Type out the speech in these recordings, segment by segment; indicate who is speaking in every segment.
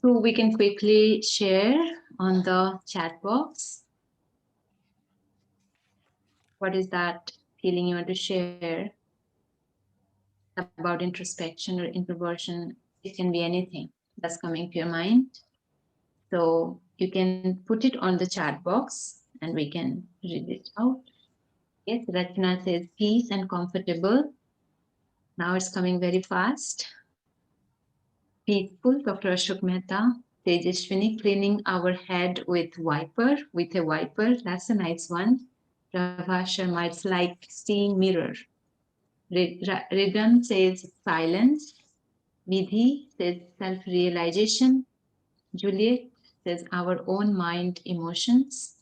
Speaker 1: So we can quickly share on the chat box. What is that feeling you want to share about introspection or introversion? It can be anything that's coming to your mind. So you can put it on the chat box and we can read it out. Yes, Rachna says peace and comfortable. Now it's coming very fast. Peaceful, Dr. Ashok Mehta. Tejashwini, cleaning our head with a wiper. That's a nice one. Prabha Sharma, it's like seeing mirror. Ridan says silence. Vidhi says self-realization. Juliet says our own mind emotions.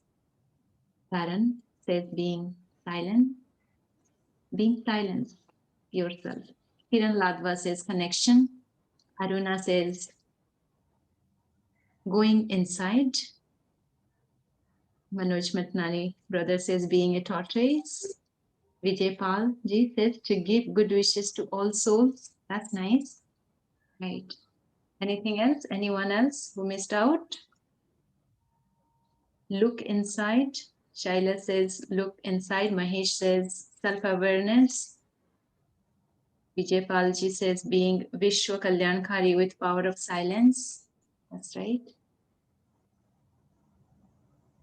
Speaker 1: Karan says silent, being silent yourself. Kiran Ladva says connection. Aruna says going inside. Manoj Matnani, brother says being a tortoise. Vijay Pal ji says to give good wishes to all souls. That's nice. Right. Anything else? Anyone else who missed out? Look inside. Shaila says look inside. Mahesh says self-awareness. Vijay Palji says being Vishwa Kalyankari with power of silence. That's right.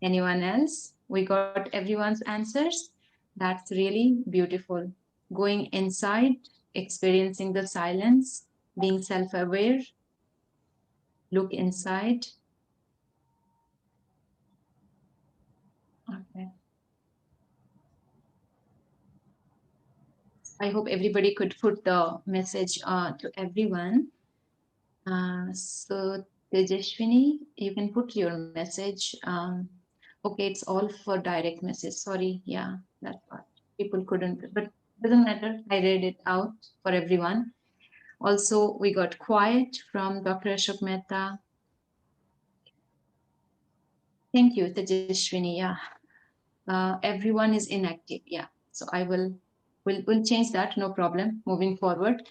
Speaker 1: Anyone else? We got everyone's answers. That's really beautiful. Going inside, experiencing the silence, being self-aware, look inside. Okay. I hope everybody could put the message to everyone. So Tejashwini, you can put your message. Okay, it's all for direct message. Sorry, yeah, that part. People couldn't, but doesn't matter. I read it out for everyone. Also, we got quiet from Dr. Ashok Mehta. Thank you, Tejashwini. Yeah, everyone is inactive. Yeah, so we'll change that. No problem. Moving forward,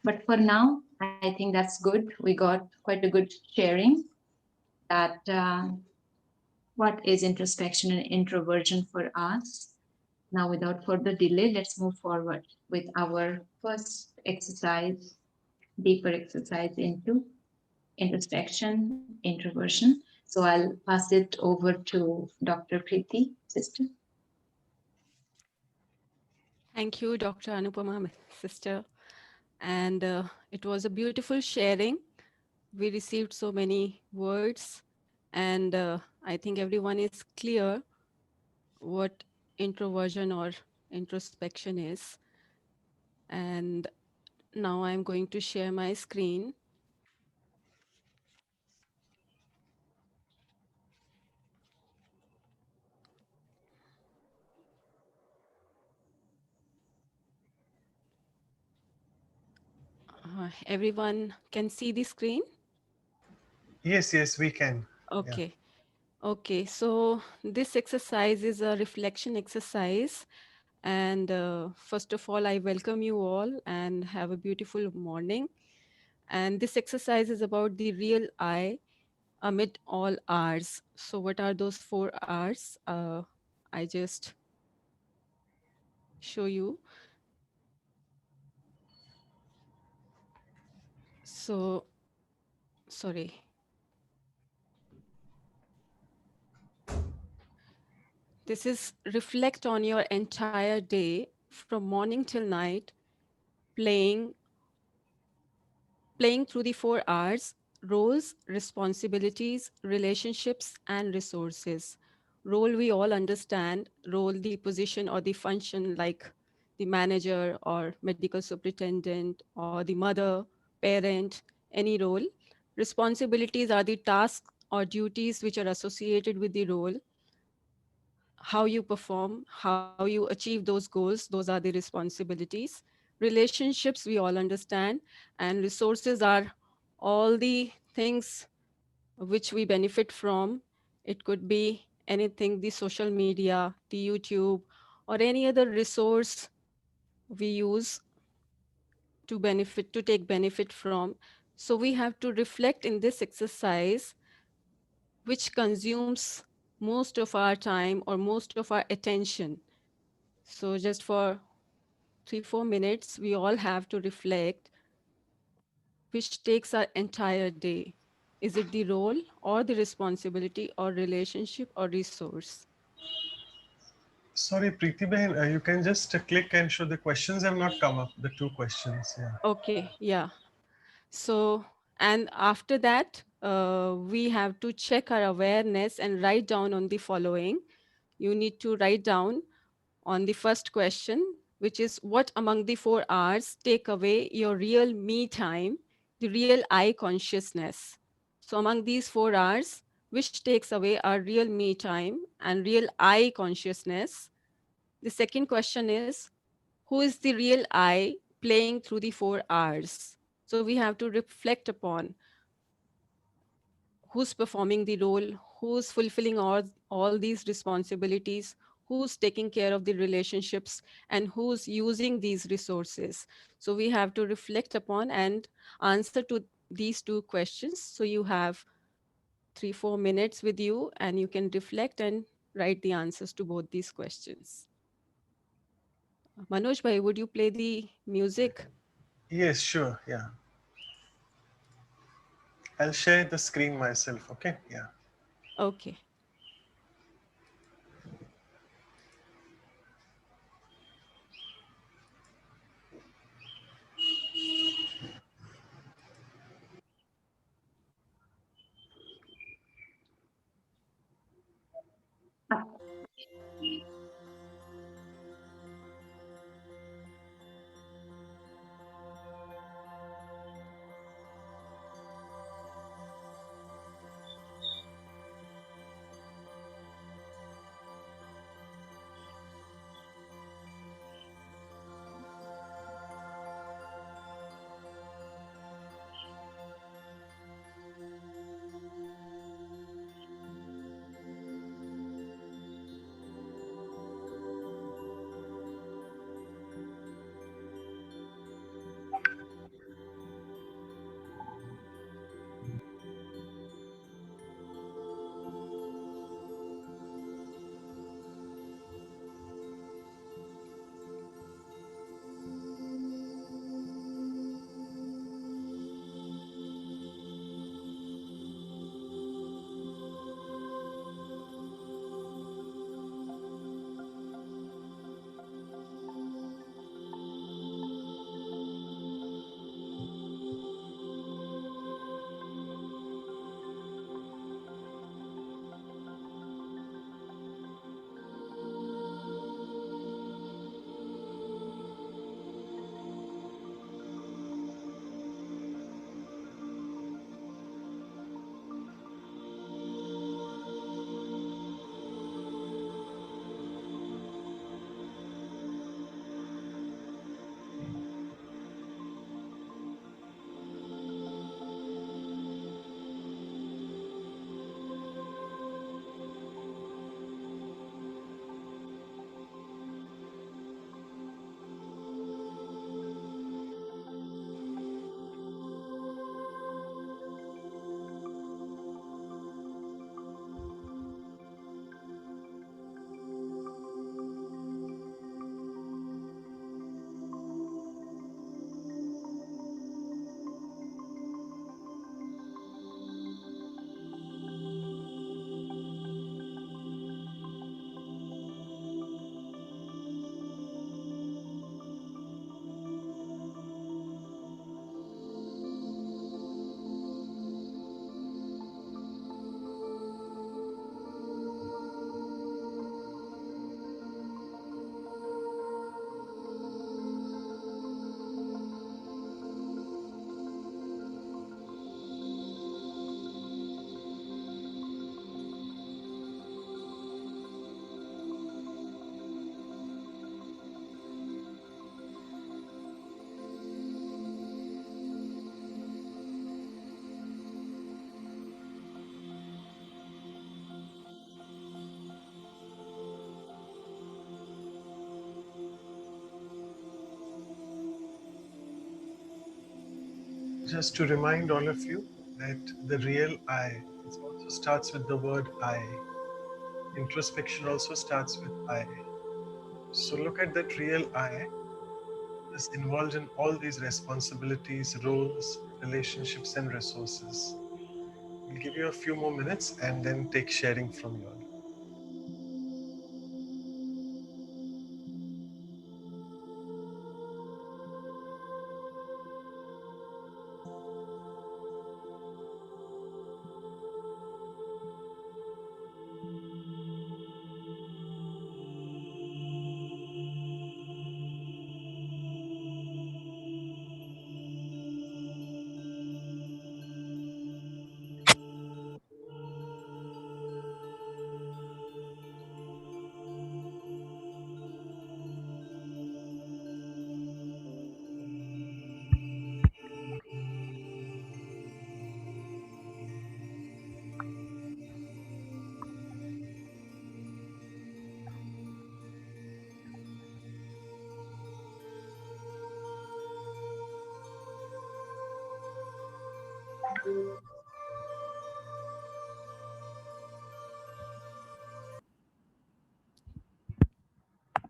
Speaker 1: but for now, I think that's good. We got quite a good sharing that what is introspection and introversion for us. Now, without further delay, let's move forward with our first exercise, deeper exercise into introspection, introversion. So I'll pass it over to Dr. Preeti, sister.
Speaker 2: Thank you, Dr. Anupama, sister. And it was a beautiful sharing. We received so many words, and I think everyone is clear what introversion or introspection is. And now I'm going to share my screen. Everyone can see the screen?
Speaker 3: Yes, we can. Yeah.
Speaker 2: Okay. Okay, so this exercise is a reflection exercise. And first of all, I welcome you all and have a beautiful morning. And this exercise is about the real I amid all R's. So, what are those 4 R's? I just show you. So, sorry. This is reflect on your entire day from morning till night, playing playing through the 4 R's: roles, responsibilities, relationships, and resources. Role we all understand, role the position or the function like the manager or medical superintendent or the mother, parent, any role. Responsibilities are the tasks or duties which are associated with the role, how you perform, how you achieve those goals, those are the responsibilities. Relationships, we all understand, and resources are all the things which we benefit from. It could be anything, the social media, the YouTube, or any other resource we use to take benefit from. So we have to reflect in this exercise which consumes most of our time or most of our attention. So just for 3 4 minutes, we all have to reflect which takes our entire day. Is it the role or the responsibility or relationship or resource?
Speaker 3: Sorry, Preeti Behan, you can just click and show the questions have not come up, the two questions. Yeah.
Speaker 2: Okay, yeah. So, and after that, we have to check our awareness and write down on the following. You need to write down on the first question, which is what among the 4 hours take away your real me time, the real I consciousness. So, among these 4 hours, which takes away our real me time and real I consciousness? The second question is who is the real I playing through the 4 hours? So, we have to reflect upon who's performing the role, who's fulfilling all these responsibilities, who's taking care of the relationships, and who's using these resources. So we have to reflect upon and answer to these two questions. So you have 3 4 minutes with you, and you can reflect and write the answers to both these questions. Manoj bhai, would you play the music?
Speaker 3: Yes, sure. Yeah. I'll share the screen myself. Okay. Yeah.
Speaker 2: Okay.
Speaker 3: Just to remind all of you that the real I, it also starts with the word I. Introspection also starts with I. So look at that real I is involved in all these responsibilities, roles, relationships, and resources. We'll give you a few more minutes and then take sharing from you all.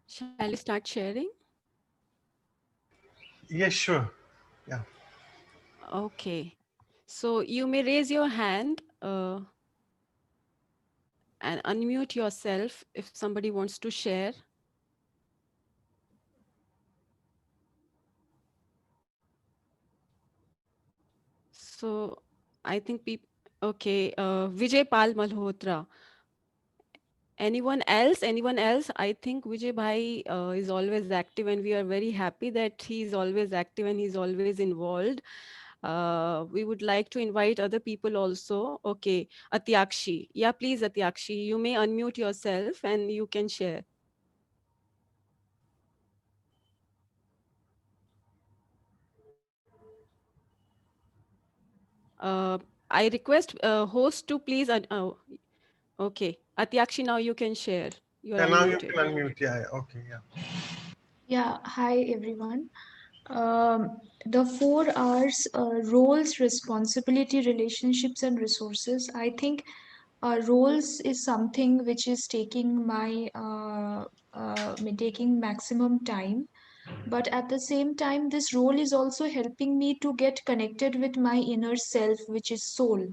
Speaker 2: Shall we start sharing?
Speaker 3: Yes, sure. Yeah.
Speaker 2: Okay. So you may raise your hand and unmute yourself if somebody wants to share. So I think people, okay, Vijay Pal Malhotra. Anyone else? Anyone else? I think Vijay Bhai is always active, and we are very happy that he is always active and he's always involved. We would like to invite other people also. Okay, Atyakshi. Yeah, please, Atyakshi, you may unmute yourself and you can share. Uh, I request host to please. Okay, Atyakshi, now you can share. You are
Speaker 3: Yeah, now you
Speaker 2: unmuted.
Speaker 3: can unmute. Yeah, yeah. Okay, yeah.
Speaker 4: Yeah, hi everyone. The 4 R's roles, responsibility, relationships, and resources. I think roles is something which is taking maximum time, but at the same time, this role is also helping me to get connected with my inner self, which is soul.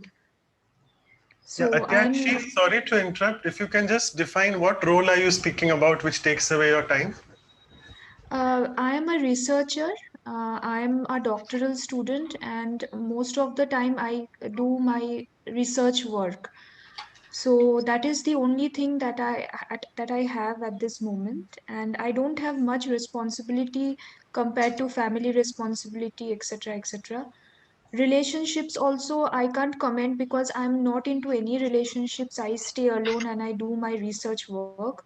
Speaker 3: Yeah,
Speaker 4: So I'm
Speaker 3: Atyakshi, sorry to interrupt. If you can just define what role are you speaking about which takes away your time?
Speaker 4: I am a researcher. I am a doctoral student, and most of the time I do my research work. So that is the only thing that I have at this moment, and I don't have much responsibility compared to family responsibility, etc., etc. Relationships also I can't comment because I'm not into any relationships. I stay alone and I do my research work,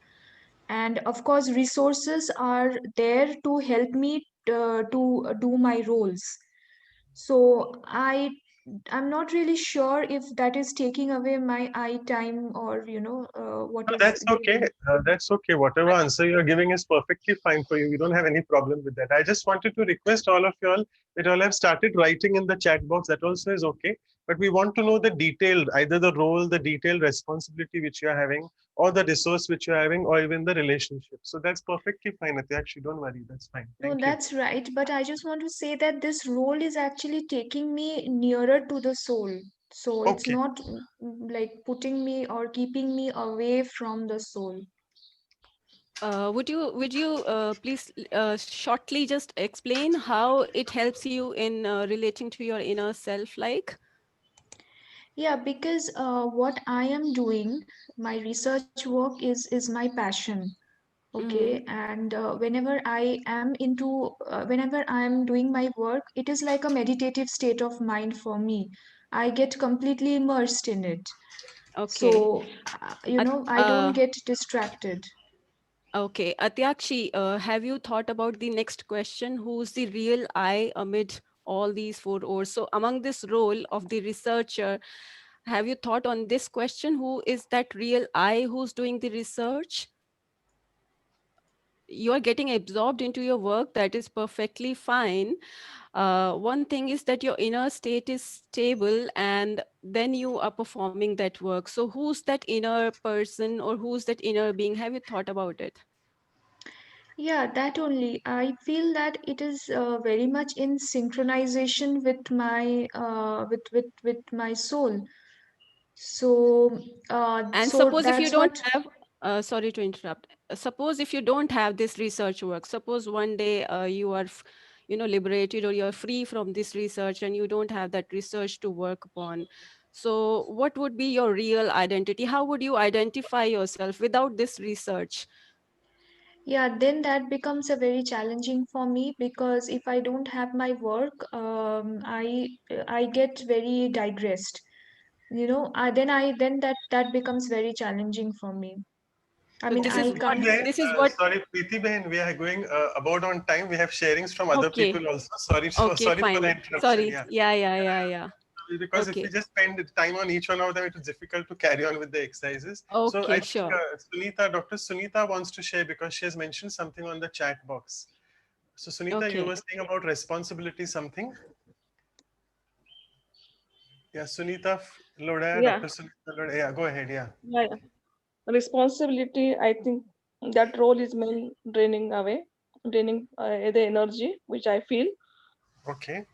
Speaker 4: and of course resources are there to help me to do my roles. So I'm not really sure if that is taking away my eye time, or what
Speaker 3: No,
Speaker 4: is
Speaker 3: that's okay.
Speaker 4: the.
Speaker 3: That's okay. Whatever answer you're giving is perfectly fine for you. We don't have any problem with that. I just wanted to request all of you all that all have started writing in the chat box. That also is okay. But we want to know the detailed, either the role, the detailed responsibility which you are having, or the resource which you're having, or even the relationship. So that's perfectly fine. Actually, don't worry. That's fine.
Speaker 4: No,
Speaker 3: Thank you.
Speaker 4: that's right, but I just want to say that this role is actually taking me nearer to the soul. So it's
Speaker 3: Okay.
Speaker 4: not like putting me or keeping me away from the soul.
Speaker 2: Would you please shortly just explain how it helps you in relating to your inner self? Like,
Speaker 4: Yeah, because what I am doing, my research work is my passion.
Speaker 2: mm,
Speaker 4: Okay, and whenever I am doing my work, it is like a meditative state of mind for me. I get completely immersed in it.
Speaker 2: okay,
Speaker 4: So
Speaker 2: At,
Speaker 4: I don't get distracted.
Speaker 2: okay, Atyakshi, have you thought about the next question? Who's the real I amid all these four O's? So, among this role of the researcher, have you thought on this question? Who is that real I who's doing the research? you are getting absorbed into your work, that is perfectly fine. One thing is that your inner state is stable, and then you are performing that work. So who's that inner person, or who's that inner being? Have you thought about it?
Speaker 4: Yeah, that only. I feel that it is very much in synchronization with my with my soul. So
Speaker 2: And
Speaker 4: so
Speaker 2: suppose if you
Speaker 4: that's
Speaker 2: don't
Speaker 4: what.
Speaker 2: have, sorry to interrupt. Suppose if you don't have this research work, suppose one day you are, liberated, or you're free from this research, and you don't have that research to work upon. So, what would be your real identity? How would you identify yourself without this research?
Speaker 4: Yeah, then that becomes a very challenging for me because if I don't have my work, I get very digressed. Then that becomes very challenging for me. I
Speaker 2: So
Speaker 4: mean,
Speaker 2: this is
Speaker 4: I
Speaker 2: what
Speaker 4: can't.
Speaker 2: this is what.
Speaker 3: Sorry, Preeti Behan, we are going about on time. We have sharings from other
Speaker 2: Okay,
Speaker 3: people also. Sorry,
Speaker 2: okay,
Speaker 3: sorry for the
Speaker 2: fine.
Speaker 3: interruption.
Speaker 2: Sorry.
Speaker 3: Yeah.
Speaker 2: Yeah, yeah, yeah, yeah.
Speaker 3: Because if we
Speaker 2: Okay,
Speaker 3: just spend time on each one of them, it is difficult to carry on with the exercises. So I
Speaker 2: okay,
Speaker 3: think
Speaker 2: sure.
Speaker 3: Dr. Sunita wants to share because she has mentioned something on the chat box. So Sunita, you
Speaker 2: Okay.
Speaker 3: were saying about responsibility something. Yeah, Sunita Lodaya,
Speaker 5: Yeah,
Speaker 3: Dr. Sunita Lodaya. Yeah, go ahead. Yeah.
Speaker 5: yeah, yeah. Responsibility, I think that role is main draining the energy which I feel
Speaker 3: Okay.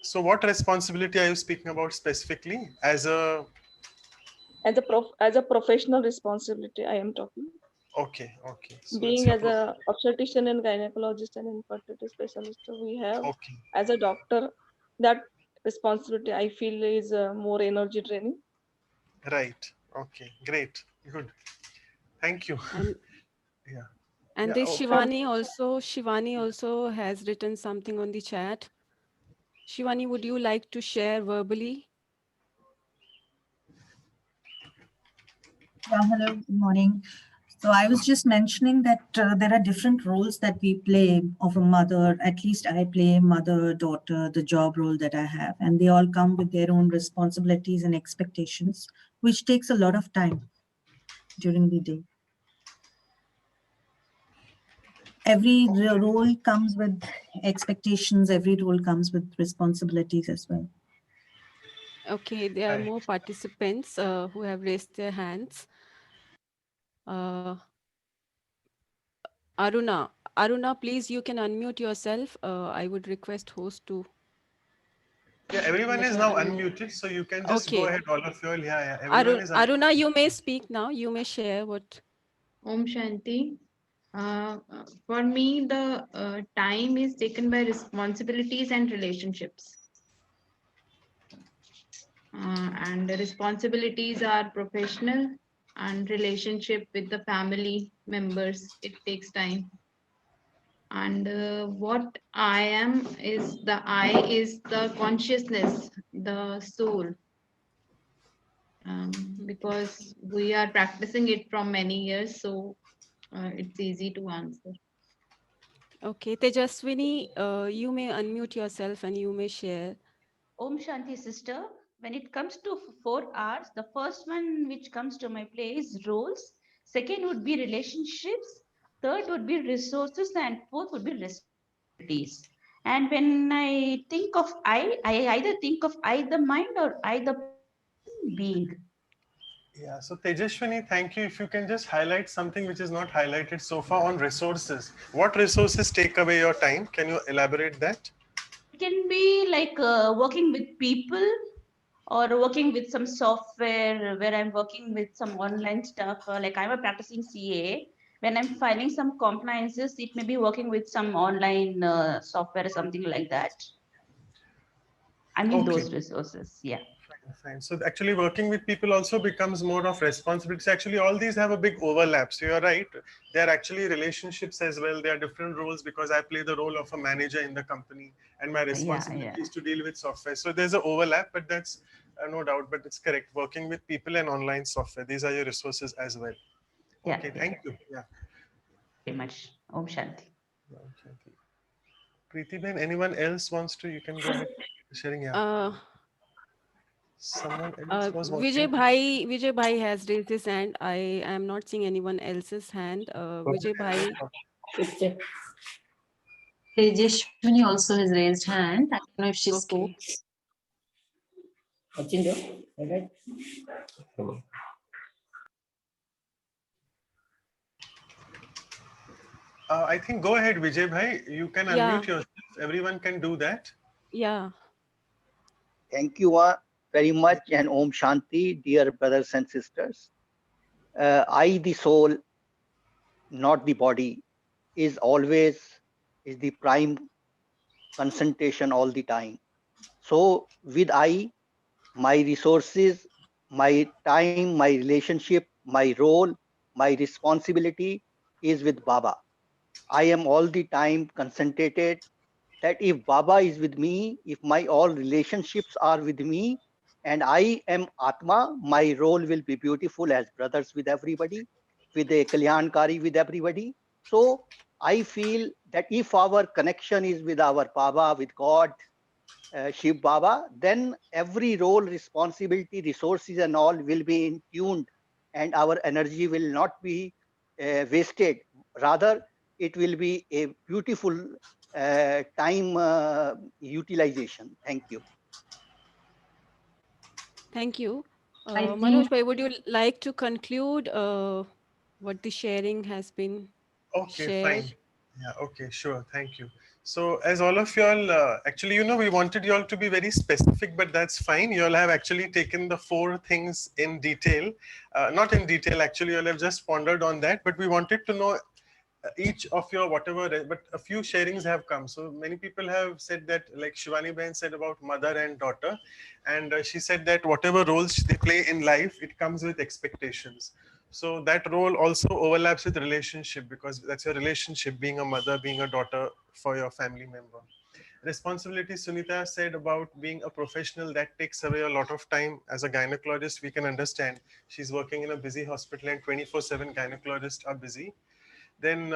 Speaker 3: So what responsibility are you speaking about specifically as a?
Speaker 5: as a professional responsibility. I am talking
Speaker 3: Okay, okay. So it's
Speaker 5: being
Speaker 3: your
Speaker 5: as a obstetrician and gynecologist and infertility specialist. We have
Speaker 3: okay,
Speaker 5: as a doctor that responsibility I feel is more energy draining.
Speaker 3: right. Okay, great, good. Thank you.
Speaker 2: And
Speaker 3: Yeah,
Speaker 2: and
Speaker 3: yeah.
Speaker 2: this
Speaker 3: Oh, for
Speaker 2: Shivani also has written something on the chat. Shivani, would you like to share verbally?
Speaker 6: Yeah, hello, good morning. So I was just mentioning that there are different roles that we play of a mother. At least I play mother, daughter, the job role that I have, and they all come with their own responsibilities and expectations, which takes a lot of time during the day. Every role comes with expectations, every role comes with responsibilities as well.
Speaker 2: Okay, there are
Speaker 3: right.
Speaker 2: more participants who have raised their hands. Uh, Aruna, please, you can unmute yourself. I would request host to
Speaker 3: Yeah, everyone
Speaker 2: let
Speaker 3: is
Speaker 2: her
Speaker 3: now
Speaker 2: unmute.
Speaker 3: unmuted, so you can just go
Speaker 2: Okay,
Speaker 3: ahead, all of you all. Yeah, yeah. Everyone is
Speaker 2: Aruna,
Speaker 3: unmuted.
Speaker 2: you may speak now. You may share what.
Speaker 7: Om Shanti. For me, the time is taken by responsibilities and relationships. And the responsibilities are professional and relationship with the family members. It takes time. And what I am is the consciousness, the soul, because we are practicing it from many years, so it's easy to answer.
Speaker 2: Okay, Tejaswini, you may unmute yourself and you may share.
Speaker 8: Om Shanti sister, when it comes to 4 hours, the first one which comes to my place is roles, second would be relationships, third would be resources, and fourth would be responsibilities. And when I think of I either think of I the mind or I the person being.
Speaker 3: Yeah, so Tejashwini, thank you. If you can just highlight something which is not highlighted so far on resources. What resources take away your time? Can you elaborate that?
Speaker 8: It can be like working with people or working with some software where I'm working with some online stuff. Like I'm a practicing CA. When I'm filing some compliances, it may be working with some online software or something like that. I mean,
Speaker 3: Okay.
Speaker 8: those resources. Yeah.
Speaker 3: Fine. So actually working with people also becomes more of responsibility. So actually all these have a big overlap. So you're right. They are actually relationships as well. They are different roles because I play the role of a manager in the company and my
Speaker 8: Yeah.
Speaker 3: responsibility is to deal with software. So there's an overlap, but that's no doubt, but it's correct. Working with people and online software. These are your resources as well. Okay,
Speaker 8: Yeah.
Speaker 3: thank you. Yeah.
Speaker 8: Very much. Om Shanti.
Speaker 3: Okay. Preeti Ben, anyone else wants to, you can go ahead sharing. Yeah.
Speaker 2: Uh,
Speaker 3: Someone else was wanting.
Speaker 2: Vijay Bhai has raised his hand. I am not seeing anyone else's hand.
Speaker 3: Go
Speaker 2: Vijay Bhai,
Speaker 3: ahead.
Speaker 9: Sister.
Speaker 1: Tejashwini also has raised hand. I don't know if she spoke.
Speaker 2: Okay.
Speaker 9: Achindo, alright.
Speaker 3: I think go ahead, Vijay Bhai. You can
Speaker 2: Yeah.
Speaker 3: unmute yourself. Everyone can do that.
Speaker 2: Yeah.
Speaker 10: Thank you very much and Om Shanti, dear brothers and sisters. I, the soul, not the body, is always is the prime concentration all the time. So with I, my resources, my time, my relationship, my role, my responsibility is with Baba. I am all the time concentrated that if Baba is with me, if my all relationships are with me, and I am Atma, my role will be beautiful as brothers with everybody, with a Kalyankari with everybody. So I feel that if our connection is with our Baba, with God, Shiv Baba, then every role, responsibility, resources, and all will be in tuned, and our energy will not be wasted. Rather, it will be a beautiful time utilization. Thank you.
Speaker 2: Thank you.
Speaker 1: I
Speaker 2: Manoj
Speaker 1: think
Speaker 2: bhai, would you like to conclude what the sharing has been
Speaker 3: Okay,
Speaker 2: shared?
Speaker 3: fine. Yeah, okay, sure. Thank you. So, as all of y'all, actually, we wanted y'all to be very specific, but that's fine. Y'all have actually taken the four things in detail. Not in detail, actually, y'all have just pondered on that, but we wanted to know each of your whatever, but a few sharings have come. So many people have said that, like Shivani Ben said about mother and daughter, and she said that whatever roles they play in life, it comes with expectations. So that role also overlaps with relationship, because that's your relationship, being a mother, being a daughter for your family member. Responsibility, Sunita said about being a professional, that takes away a lot of time. As a gynecologist, we can understand she's working in a busy hospital and 24/7 gynecologists are busy. Then,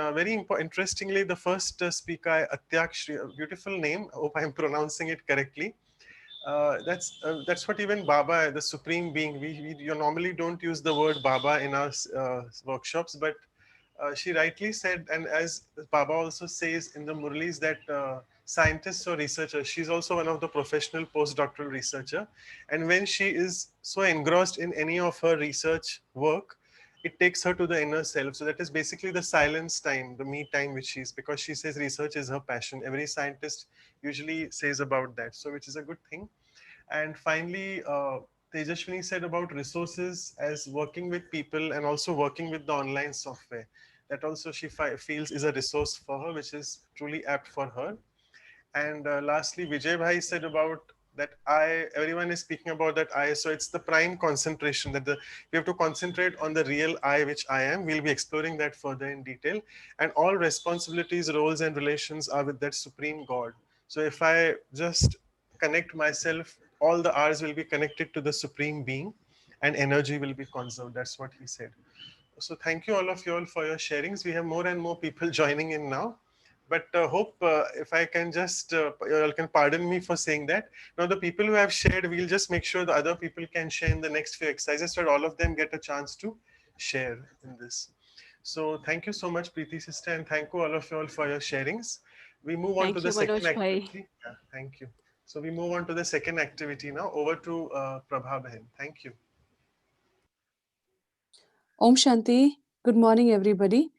Speaker 3: interestingly, the first speaker, Atyakshri, a beautiful name. I hope I'm pronouncing it correctly. That's what even Baba, the supreme being. We you normally don't use the word Baba in our workshops, but she rightly said, and as Baba also says in the Murlis, that scientists or researchers, she's also one of the professional postdoctoral researcher, and when she is so engrossed in any of her research work, it takes her to the inner self. So that is basically the silence time, the me time, which she's, because she says research is her passion. Every scientist usually says about that, so which is a good thing. And finally, Tejashwini said about resources as working with people and also working with the online software. That also she feels is a resource for her, which is truly apt for her. And lastly, Vijay Bhai said about that everyone is speaking about that I. So it's the prime concentration that we have to concentrate on the real I, which I am. We'll be exploring that further in detail. And all responsibilities, roles, and relations are with that supreme God. So if I just connect myself, all the R's will be connected to the supreme being and energy will be conserved. That's what he said. So thank you all of you all for your sharings. We have more and more people joining in now. But hope if I can just, you all can pardon me for saying that. Now the people who have shared, we'll just make sure the other people can share in the next few exercises so that all of them get a chance to share in this. So thank you so much, Preeti sister, and thank you all of you all for your sharings. We move on to
Speaker 2: Thank
Speaker 3: the
Speaker 2: you,
Speaker 3: second
Speaker 2: Manoj bhai.
Speaker 3: activity. Yeah, thank you. So we move on to the second activity now. Over to Prabha Behan. Thank you.
Speaker 11: Om Shanti. Good morning, everybody.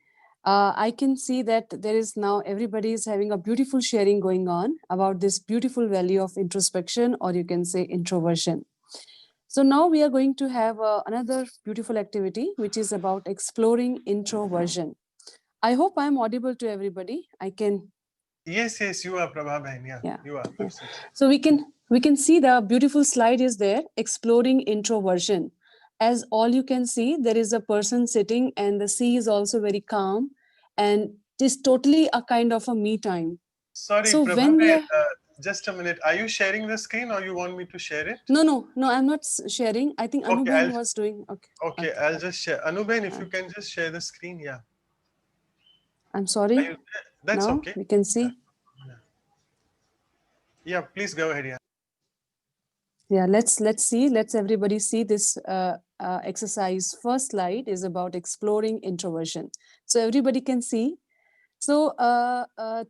Speaker 11: I can see that there is now everybody is having a beautiful sharing going on about this beautiful value of introspection, or you can say introversion. So now we are going to have another beautiful activity, which is about exploring introversion. I hope I am audible to everybody. I can.
Speaker 3: Yes, yes, you are Prabha Behan. Yeah,
Speaker 11: Yeah.
Speaker 3: you are.
Speaker 11: Yeah.
Speaker 3: Absolutely.
Speaker 11: So we can see the beautiful slide is there, exploring introversion. As all you can see, there is a person sitting and the sea is also very calm, and it is totally a kind of a me time.
Speaker 3: Sorry,
Speaker 11: So
Speaker 3: Prabha,
Speaker 11: when we are
Speaker 3: just a minute. Are you sharing the screen or you want me to share it?
Speaker 11: no, I'm not sharing. I think
Speaker 3: Okay,
Speaker 11: Anubhen was doing.
Speaker 3: okay,
Speaker 11: Okay.
Speaker 3: I'll just share. Anuben, if you can just share the screen, yeah.
Speaker 11: I'm
Speaker 3: Are
Speaker 11: sorry.
Speaker 3: you there? That's
Speaker 11: Now
Speaker 3: okay.
Speaker 11: we can
Speaker 3: Yeah,
Speaker 11: see.
Speaker 3: yeah, please go ahead. Yeah.
Speaker 11: Yeah, let's see. Let's everybody see this exercise. First slide is about exploring introversion. So everybody can see. So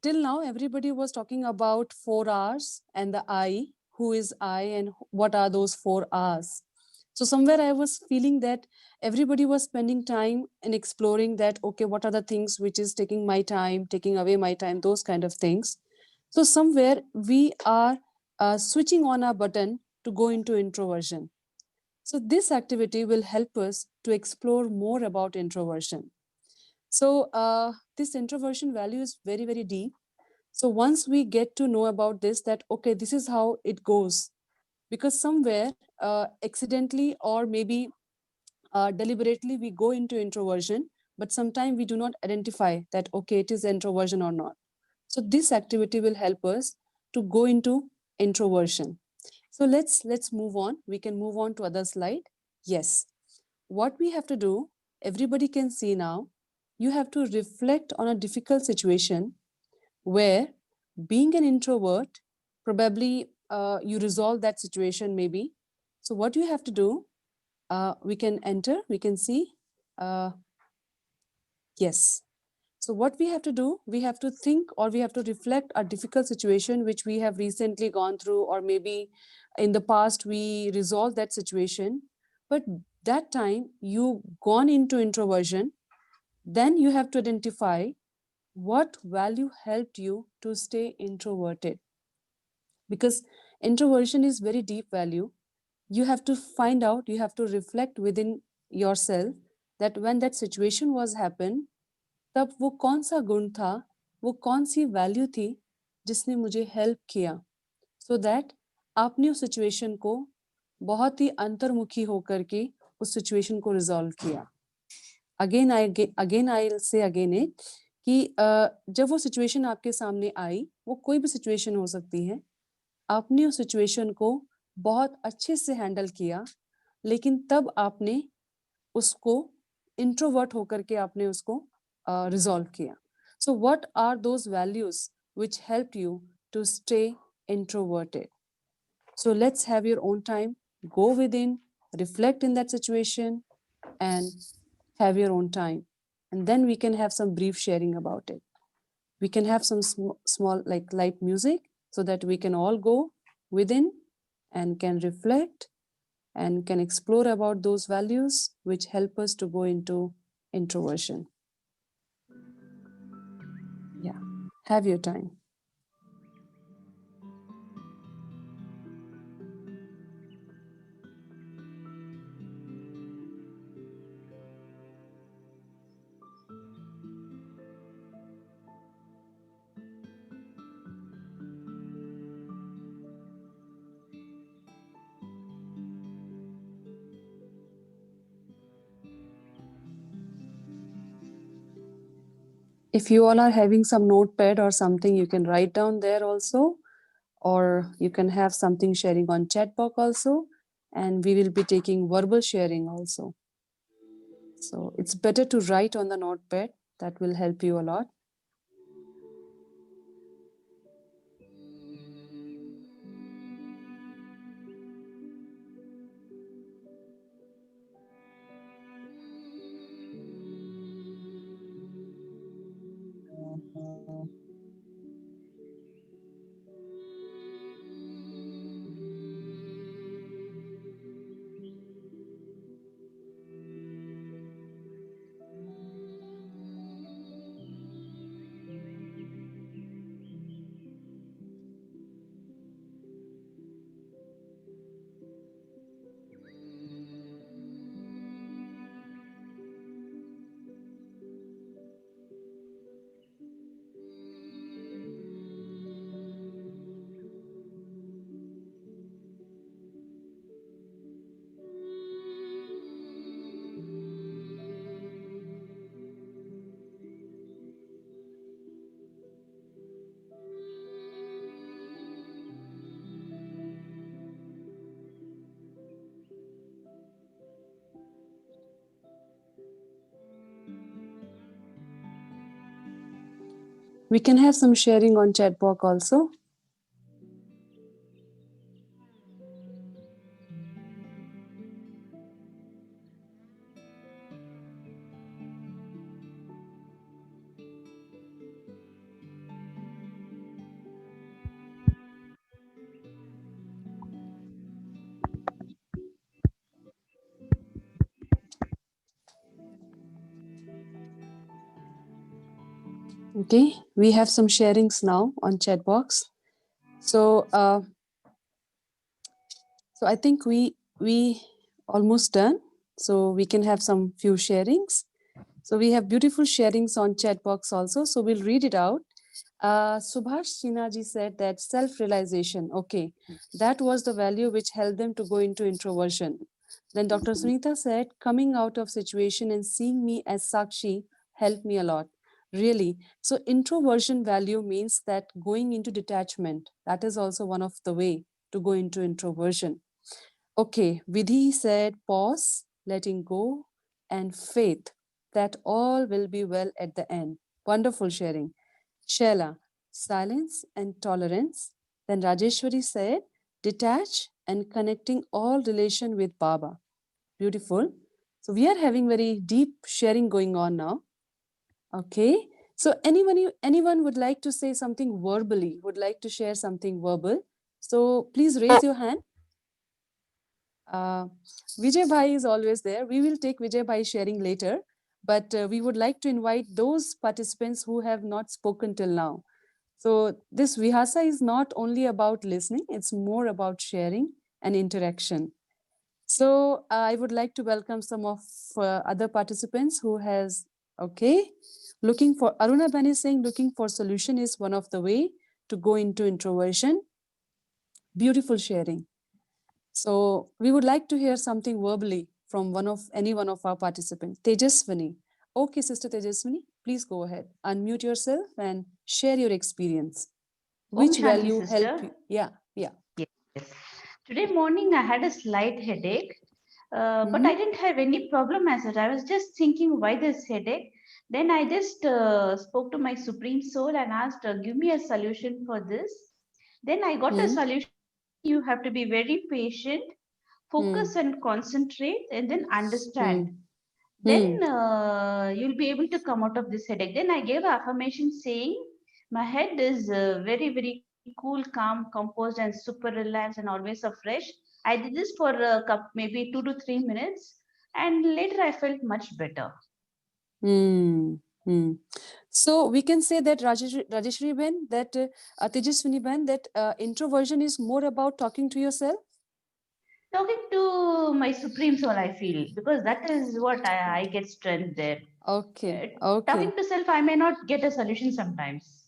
Speaker 11: till now, everybody was talking about 4 R's and the I, who is I and what are those 4 R's. So somewhere I was feeling that everybody was spending time in exploring that, okay, what are the things which is taking my time, taking away my time, those kind of things. So somewhere we are switching on our button to go into introversion. So this activity will help us to explore more about introversion. So this introversion value is very, very deep. So once we get to know about this, that, okay, this is how it goes. Because somewhere accidentally or maybe deliberately we go into introversion, but sometimes we do not identify that, okay, it is introversion or not. So this activity will help us to go into introversion. So let's move on. We can move on to other slide. Yes. What we have to do, everybody can see now, you have to reflect on a difficult situation where being an introvert, probably you resolve that situation maybe. So what you have to do, we can enter, we can see, uh, yes. So what we have to do, we have to think or we have to reflect a difficult situation which we have recently gone through, or maybe in the past we resolved that situation. But that time you gone into introversion, then you have to identify what value helped you to stay introverted. Because introversion is very deep value. You have to find out, you have to reflect within yourself that when that situation was happened, तब वो कौन सा गुण था, वो कौन सी value थी जिसने मुझे हेल्प किया, सो दैट आपने उस सिचुएशन को बहुत ही अंतर्मुखी होकर के उस सिचुएशन को रिजॉल्व किया. अगेन आई से अगेन इट कि जब वो सिचुएशन आपके सामने आई, वो कोई भी सिचुएशन हो सकती है, आपने उस सिचुएशन को बहुत अच्छे से हैंडल किया, लेकिन तब आपने उसको इंट्रोवर्ट होकर के आपने उसको रिजॉल्व किया. So what are those values which help you to stay introverted. So let's have your own time, go within, reflect in that situation, and have your own time. And then we can have some brief sharing about it. We can have some small, like light music, so that we can all go within and can reflect and can explore about those values which help us to go into introversion. Yeah, have your time. If you all are having some notepad or something, you can write down there also, or you can have something sharing on chat box also, and we will be taking verbal sharing also. So it's better to write on the notepad. That will help you a lot. We can have some sharing on chat box also. Okay, we have some sharings now on chat box. So, so I think we almost done. So we can have some few sharings. So we have beautiful sharings on chat box also. So we'll read it out. Subhash Sinaji said that self-realization, okay, that was the value which helped them to go into introversion. Then Dr. Sunita said, coming out of situation and seeing me as Sakshi helped me a lot. Really. So introversion value means that going into detachment, that is also one of the way to go into introversion. Okay, Vidhi said pause, letting go, and faith that all will be well at the end. Wonderful sharing. Shela, silence and tolerance. Then Rajeshwari said detach and connecting all relation with Baba. Beautiful. So we are having very deep sharing going on now. Okay. So anyone would like to say something verbally, would like to share something verbal. So please raise your hand. Uh, Vijay Bhai is always there. We will take Vijay Bhai sharing later, but we would like to invite those participants who have not spoken till now. So this Vihasa is not only about listening, it's more about sharing and interaction. So I would like to welcome some of other participants who has, okay, looking for, Aruna Ben is saying looking for solution is one of the way to go into introversion. Beautiful sharing. So we would like to hear something verbally from any one of our participants. Tejaswini. Okay, Sister Tejaswini, please go ahead. Unmute yourself and share your experience.
Speaker 8: Om
Speaker 11: Which
Speaker 8: Shanti,
Speaker 11: value help
Speaker 8: sister.
Speaker 11: you? Yeah, yeah.
Speaker 8: Yes. Today morning I had a slight headache, but I didn't have any problem as it. I was just thinking why this headache. Then I just spoke to my Supreme Soul and asked, give me a solution for this. Then I got a solution. You have to be very patient, focus and concentrate, and then understand. Then you'll be able to come out of this headache. Then I gave affirmation saying, my head is very, very cool, calm, composed, and super relaxed and always a fresh. I did this for maybe 2 to 3 minutes, and later I felt much better.
Speaker 11: So we can say that Rajeshri Ben, that Tejaswini Ben, that introversion is more about talking to yourself.
Speaker 8: Talking to my Supreme Soul, I feel, because that is what I get strength there.
Speaker 11: Okay,
Speaker 8: Talking
Speaker 11: okay.
Speaker 8: to self, I may not get a solution sometimes.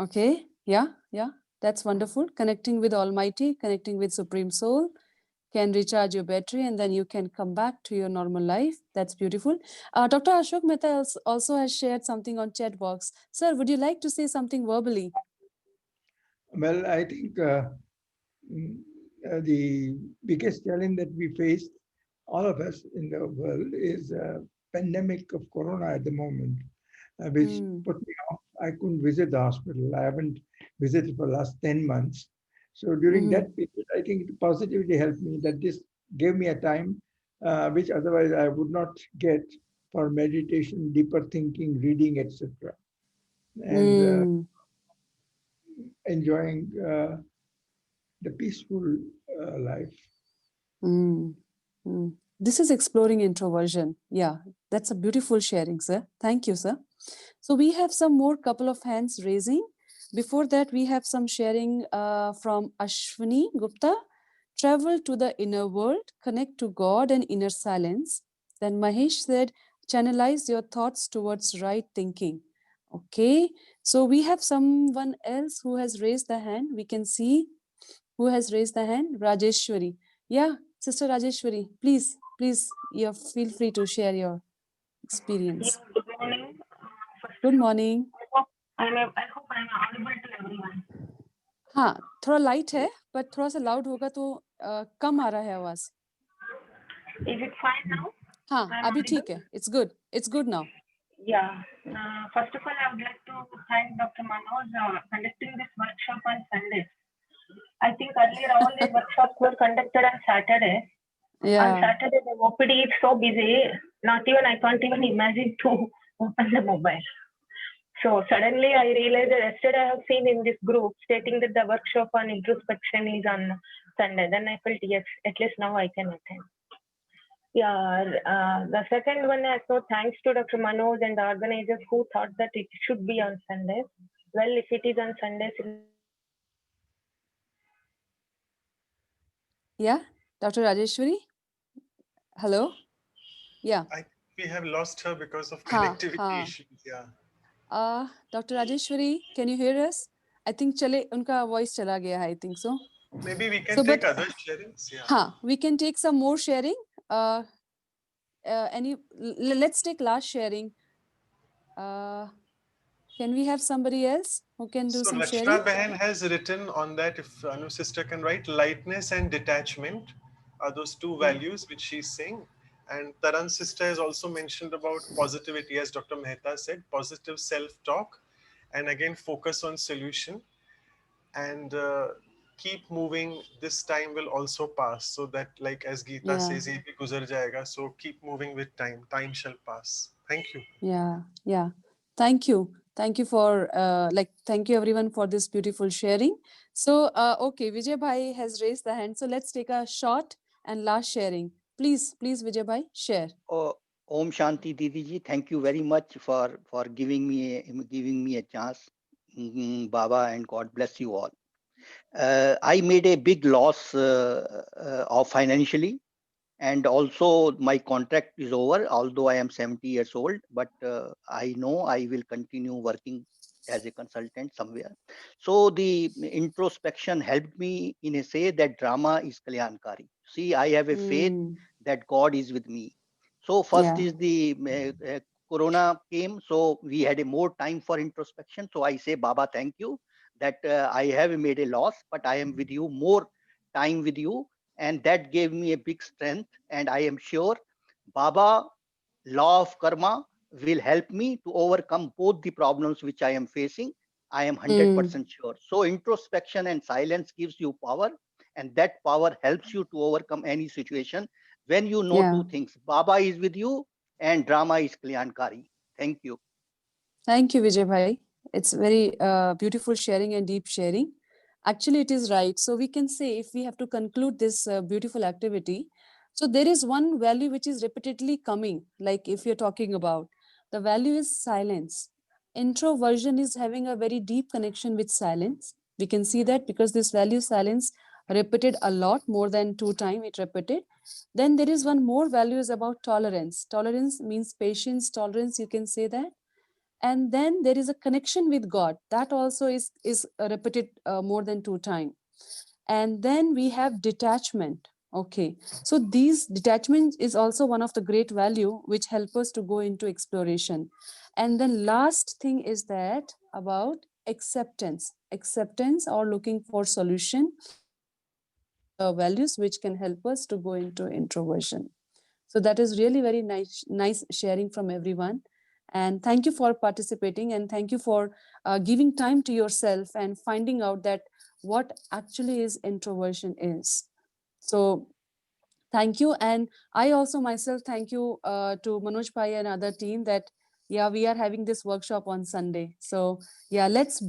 Speaker 11: Okay, yeah, yeah. That's wonderful. Connecting with Almighty, connecting with Supreme Soul can recharge your battery and then you can come back to your normal life. That's beautiful. Dr. Ashok Mehta also has shared something on chat box. Sir, would you like to say something verbally?
Speaker 9: Well, I think the biggest challenge that we face, all of us in the world, is a pandemic of corona at the moment, which put me off. I couldn't visit the hospital. I haven't visited for the last 10 months. So during that period, I think positivity helped me, that this gave me a time which otherwise I would not get for meditation, deeper thinking, reading, etc. And enjoying the peaceful life.
Speaker 11: This is exploring introversion. Yeah, that's a beautiful sharing, sir. Thank you, sir. So we have some more couple of hands raising. Before that, we have some sharing from Ashwini Gupta. Travel to the inner world, connect to God and inner silence. Then Mahesh said, channelize your thoughts towards right thinking. Okay, so we have someone else who has raised the hand. We can see who has raised the hand. Rajeshwari. Yeah, Sister Rajeshwari, please, you feel free to share your experience.
Speaker 12: Yeah, good morning.
Speaker 11: Good morning.
Speaker 12: I hope I'm audible to everyone.
Speaker 11: हाँ, थोड़ा light है, but थोड़ा सा loud होगा तो कम आ रहा है आवाज.
Speaker 12: Is it fine now?
Speaker 11: हाँ,
Speaker 12: I'm
Speaker 11: अभी
Speaker 12: audible?
Speaker 11: ठीक है. It's good now.
Speaker 12: Yeah. First of all, I would like to thank Dr. Manoj conducting this workshop on Sundays. I think earlier all the workshops were conducted on Saturday.
Speaker 11: Yeah.
Speaker 12: On Saturday, the OPD is so busy. I can't even imagine to open the mobile. So suddenly I realized that yesterday I have seen in this group stating that the workshop on introspection is on Sunday. Then I felt, yes, at least now I can attend. Yeah, the second one, so thanks to Dr. Manoj and the organizers who thought that it should be on Sundays. Well, if it is on Sundays,
Speaker 11: Yeah, Dr. Rajeshwari? Hello? Yeah.
Speaker 3: I think we have lost her because of
Speaker 11: Ha,
Speaker 3: connectivity
Speaker 11: ha.
Speaker 3: issues. Yeah.
Speaker 11: Dr. Rajeshwari, can you hear us? I think chale unka voice chala gaya hai, I think so.
Speaker 3: Maybe we can
Speaker 11: So,
Speaker 3: take
Speaker 11: but
Speaker 3: other sharings. Yeah.
Speaker 11: we can take some more sharing. Let's take last sharing. Can we have somebody else who can do
Speaker 3: So
Speaker 11: some sharing?
Speaker 3: Lakshna Behan has written on that, if Anu sister can write, lightness and detachment are those two values which she's saying. And Taran sister has also mentioned about positivity, as Dr. Mehta said, positive self-talk, and again focus on solution, and keep moving. This time will also pass. So that, like as Geeta
Speaker 11: Yeah.
Speaker 3: says, "Ye bhi guzar jayega." So keep moving with time. Time shall pass. Thank you.
Speaker 11: Yeah. Thank you. Thank you for thank you everyone for this beautiful sharing. So okay, Vijay Bhai has raised the hand. So let's take a short and last sharing. Please, Vijay Bhai, share.
Speaker 10: Oh, Om Shanti Didi ji, thank you very much for giving me a chance. Baba, and God bless you all. I made a big loss of financially, and also my contract is over. Although I am 70 years old, but I know I will continue working as a consultant somewhere. So the introspection helped me in a say that drama is kalyankari. See, I have a faith that God is with me. So first
Speaker 11: Yeah.
Speaker 10: is the corona came, so we had a more time for introspection. So I say, Baba, thank you that I have made a loss, but I am with you, more time with you, and that gave me a big strength. And I am sure Baba, law of karma, will help me to overcome both the problems which I am facing. I am 100% sure. So introspection and silence gives you power, and that power helps you to overcome any situation when you know
Speaker 11: Yeah.
Speaker 10: two things: Baba is with you and drama is kalyankari. Thank you.
Speaker 11: Thank you, Vijay Bhai. It's very beautiful sharing and deep sharing. Actually, it is right. So we can say, if we have to conclude this beautiful activity, so there is one value which is repeatedly coming, like if you're talking about, the value is silence. Introversion is having a very deep connection with silence. We can see that because this value silence repeated a lot, more than 2 times it repeated. Then there is one more value is about tolerance. Tolerance means patience, tolerance, you can say that. And then there is a connection with God, that also is repeated more than 2 times. And then we have detachment. Okay, so these detachment is also one of the great value which help us to go into exploration. And then last thing is that about acceptance or looking for solution is one of the values which can help us to go into introversion. So that is really very nice sharing from everyone. And thank you for participating, and thank you for giving time to yourself and finding out that what actually is introversion is. So thank you. And I also myself thank you to Manoj Pai and other team that yeah, we are having this workshop on Sunday. So yeah, let's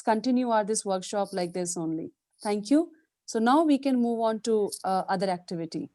Speaker 11: continue our this workshop like this only. Thank you. So now we can move on to other activity.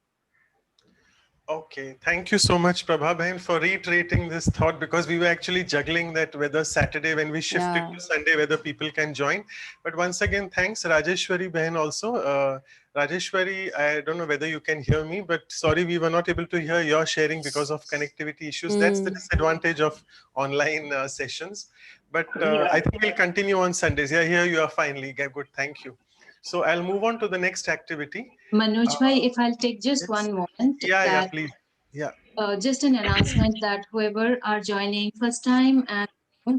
Speaker 3: Okay, thank you so much, Prabha Bain, for reiterating this thought, because we were actually juggling that whether Saturday, when we shifted
Speaker 11: Yeah.
Speaker 3: to Sunday, whether people can join. But once again, thanks, Rajeshwari Bain also. Rajeshwari, I don't know whether you can hear me, but sorry, we were not able to hear your sharing because of connectivity issues. That's the disadvantage of online sessions. But I think we'll continue on Sundays. Yeah, here you are finally. Good, thank you. So I'll move on to the next activity.
Speaker 1: Manoj bhai, if I'll take just one moment,
Speaker 3: Yeah,
Speaker 1: that
Speaker 3: please. Yeah.
Speaker 1: just an announcement that whoever are joining first time and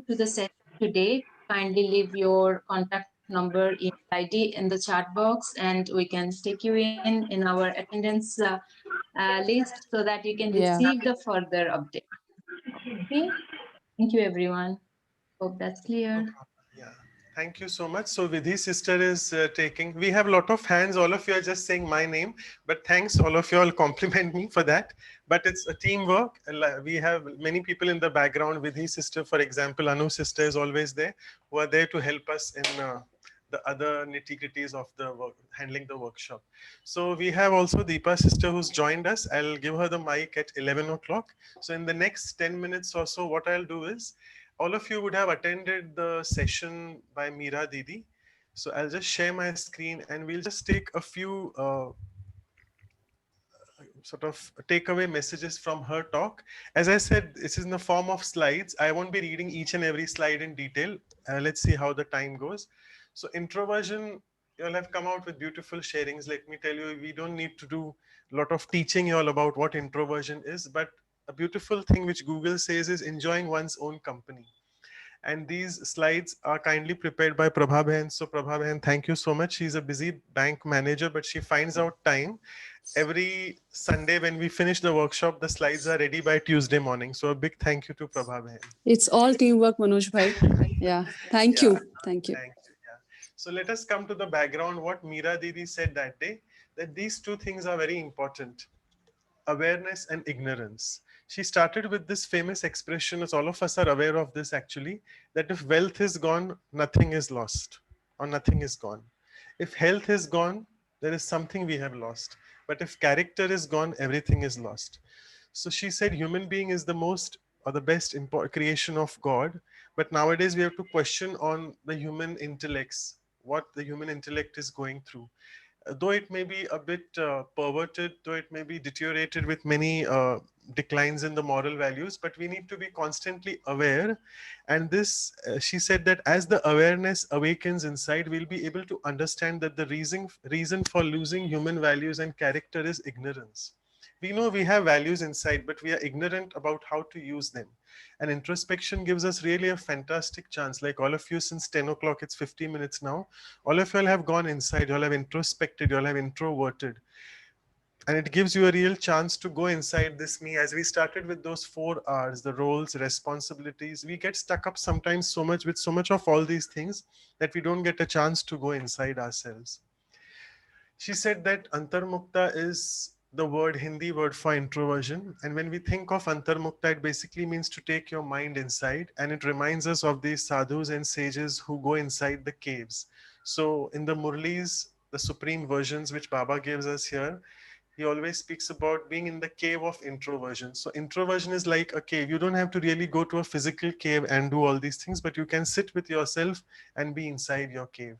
Speaker 1: to the session today, kindly leave your contact number, email ID in the chat box, and we can take you in our attendance list so that you can
Speaker 11: Yeah.
Speaker 1: receive the further update. Okay. Thank you, everyone. Hope that's clear.
Speaker 3: Yeah, thank you so much. So Vidhi sister is taking, we have a lot of hands. All of you are just saying my name, but thanks. All of you all compliment me for that. But it's a teamwork. We have many people in the background. Vidhi sister, for example, Anu sister is always there, who are there to help us in the other nitty-gritties of the work, handling the workshop. So we have also Deepa's sister who's joined us. I'll give her the mic at 11 o'clock. So in the next 10 minutes or so, what I'll do is, all of you would have attended the session by Meera Didi. So I'll just share my screen and we'll just take a few sort of takeaway messages from her talk. As I said, this is in the form of slides. I won't be reading each and every slide in detail. Let's see how the time goes. So introversion, you all have come out with beautiful sharings. Let me tell you, we don't need to do a lot of teaching you all about what introversion is, but a beautiful thing which Google says is enjoying one's own company. And these slides are kindly prepared by Prabha Behan. So Prabha Behan, thank you so much. She's a busy bank manager, but she finds out time. Every Sunday when we finish the workshop, the slides are ready by Tuesday morning. So a big thank you to Prabha Behan.
Speaker 11: It's all teamwork, Manoj bhai. Yeah, thank
Speaker 3: Yeah,
Speaker 11: you. Thank you.
Speaker 3: thank you. Yeah. So let us come to the background. What Meera Didi said that day, that these two things are very important: awareness and ignorance. She started with this famous expression, as all of us are aware of this actually, that if wealth is gone, nothing is lost or nothing is gone. If health is gone, there is something we have lost. But if character is gone, everything is lost. So she said human being is the most or the best creation of God. But nowadays we have to question on the human intellects, what the human intellect is going through. Though it may be a bit perverted, though it may be deteriorated with many declines in the moral values, but we need to be constantly aware. And this, she said that as the awareness awakens inside, we'll be able to understand that the reason for losing human values and character is ignorance. We know we have values inside, but we are ignorant about how to use them. And introspection gives us really a fantastic chance. Like all of you, since 10 o'clock, it's 50 minutes now. All of you all have gone inside, you all have introspected, you all have introverted. And it gives you a real chance to go inside this me. As we started with those 4 R's, the roles, responsibilities, we get stuck up sometimes so much with so much of all these things that we don't get a chance to go inside ourselves. She said that Antarmukta is the word, Hindi word for introversion. And when we think of Antarmukta, it basically means to take your mind inside. And it reminds us of these sadhus and sages who go inside the caves. So in the Murlis, the supreme versions which Baba gives us here, he always speaks about being in the cave of introversion. So introversion is like a cave. You don't have to really go to a physical cave and do all these things, but you can sit with yourself and be inside your cave.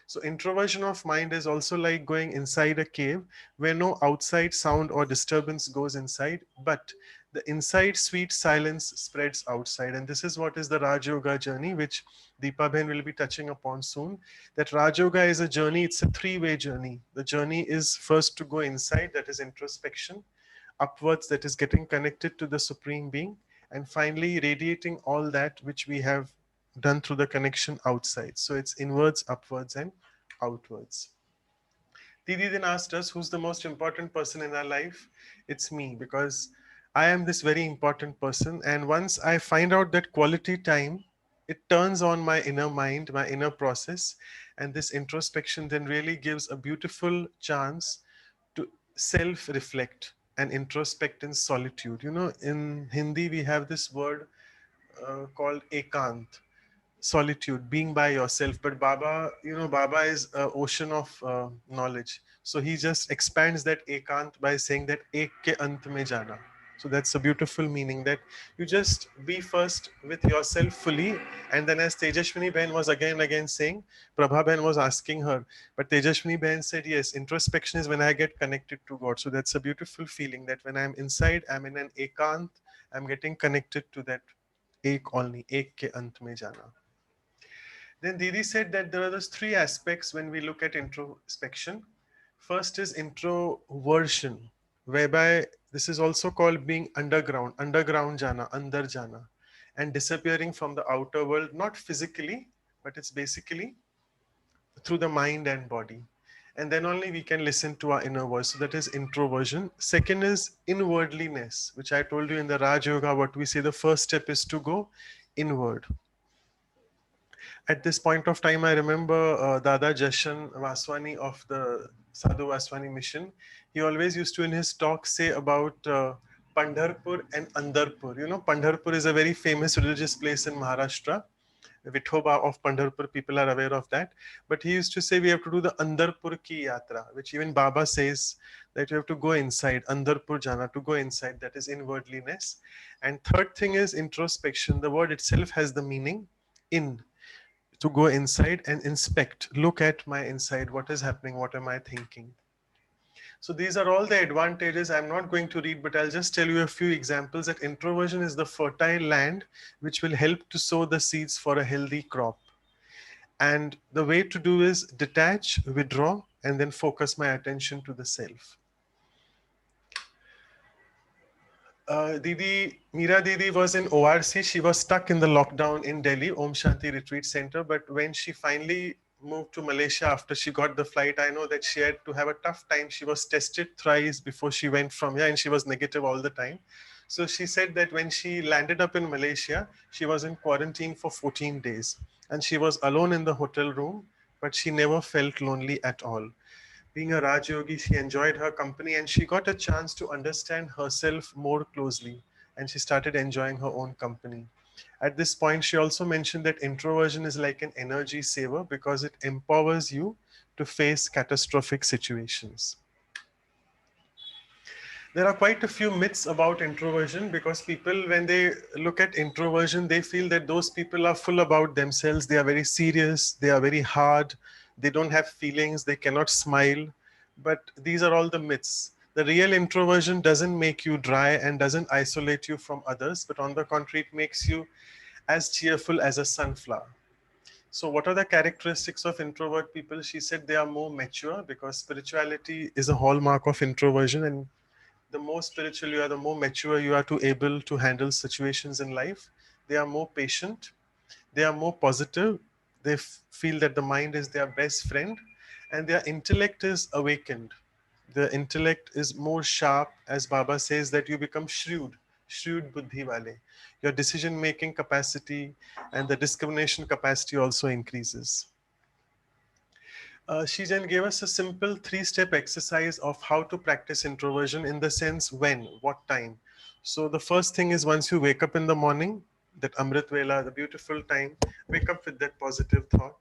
Speaker 3: So introversion of mind is also like going inside a cave where no outside sound or disturbance goes inside, but the inside sweet silence spreads outside. And this is what is the Raj Yoga journey, which Deepa Ben will be touching upon soon. That Raj Yoga is a journey, it's a three-way journey. The journey is first to go inside, that is introspection, upwards, that is getting connected to the Supreme Being, and finally radiating all that which we have done through the connection outside. So it's inwards, upwards, and outwards. Didi then asked us, who's the most important person in our life? It's me, because I am this very important person. And once I find out that quality time, it turns on my inner mind, my inner process. And this introspection then really gives a beautiful chance to self reflect and introspect in solitude. You know, in Hindi, we have this word called ekant, solitude, being by yourself. But Baba, you know, Baba is an ocean of knowledge. So he just expands that ekant by saying that ek ke ant mein jana. So that's a beautiful meaning, that you just be first with yourself fully. And then as Tejashwini Behan was again and again saying, Prabha Behan was asking her, but Tejashwini Behan said, yes, introspection is when I get connected to God. So that's a beautiful feeling that when I'm inside, I'm in an ekant, I'm getting connected to that ek only, ek ke ant mein jana. Then Didi said that there are those three aspects when we look at introspection. First is introversion, whereby this is also called being underground jana, andar jana, and disappearing from the outer world, not physically, but it's basically through the mind and body. And then only we can listen to our inner voice. So that is introversion. Second is inwardliness, which I told you in the Raj Yoga, what we say the first step is to go inward. At this point of time, I remember Dada Jashan Vaswani of the Sadhu Vaswani mission. He always used to, in his talk, say about Pandharpur and Andarpur. You know, Pandharpur is a very famous religious place in Maharashtra. Vithoba of Pandharpur, people are aware of that. But he used to say we have to do the Andarpur ki yatra, which even Baba says that you have to go inside, Andarpur jana, to go inside, that is inwardliness. And third thing is introspection. The word itself has the meaning in, to go inside and inspect, look at my inside, what is happening, what am I thinking. So these are all the advantages. I'm not going to read, but I'll just tell you a few examples that introversion is the fertile land which will help to sow the seeds for a healthy crop. And the way to do is detach, withdraw, and then focus my attention to the self. Meera Didi was in ORC. She was stuck in the lockdown in Delhi, Om Shanti Retreat Center. But when she finally moved to Malaysia after she got the flight, I know that she had to have a tough time. She was tested thrice before she went from here, and she was negative all the time. So she said that when she landed up in Malaysia, she was in quarantine for 14 days. And she was alone in the hotel room, but she never felt lonely at all. Being a Raj Yogi, she enjoyed her company and she got a chance to understand herself more closely, and she started enjoying her own company. At this point, she also mentioned that introversion is like an energy saver because it empowers you to face catastrophic situations. There are quite a few myths about introversion because people, when they look at introversion, they feel that those people are full about themselves. They are very serious. They are very hard. They don't have feelings. They cannot smile. But these are all the myths. The real introversion doesn't make you dry and doesn't isolate you from others, but on the contrary, it makes you as cheerful as a sunflower. So, what are the characteristics of introvert people? She said they are more mature because spirituality is a hallmark of introversion, and the more spiritual you are, the more mature you are to able to handle situations in life. They are more patient. They are more positive. They feel that the mind is their best friend, and their intellect is awakened. The intellect is more sharp, as Baba says, that you become shrewd buddhi wale. Your decision making capacity and the discrimination capacity also increases. She then gave us a simple three-step exercise of how to practice introversion in the sense when, what time. So the first thing is once you wake up in the morning, that Amrit Vela, the beautiful time, wake up with that positive thought.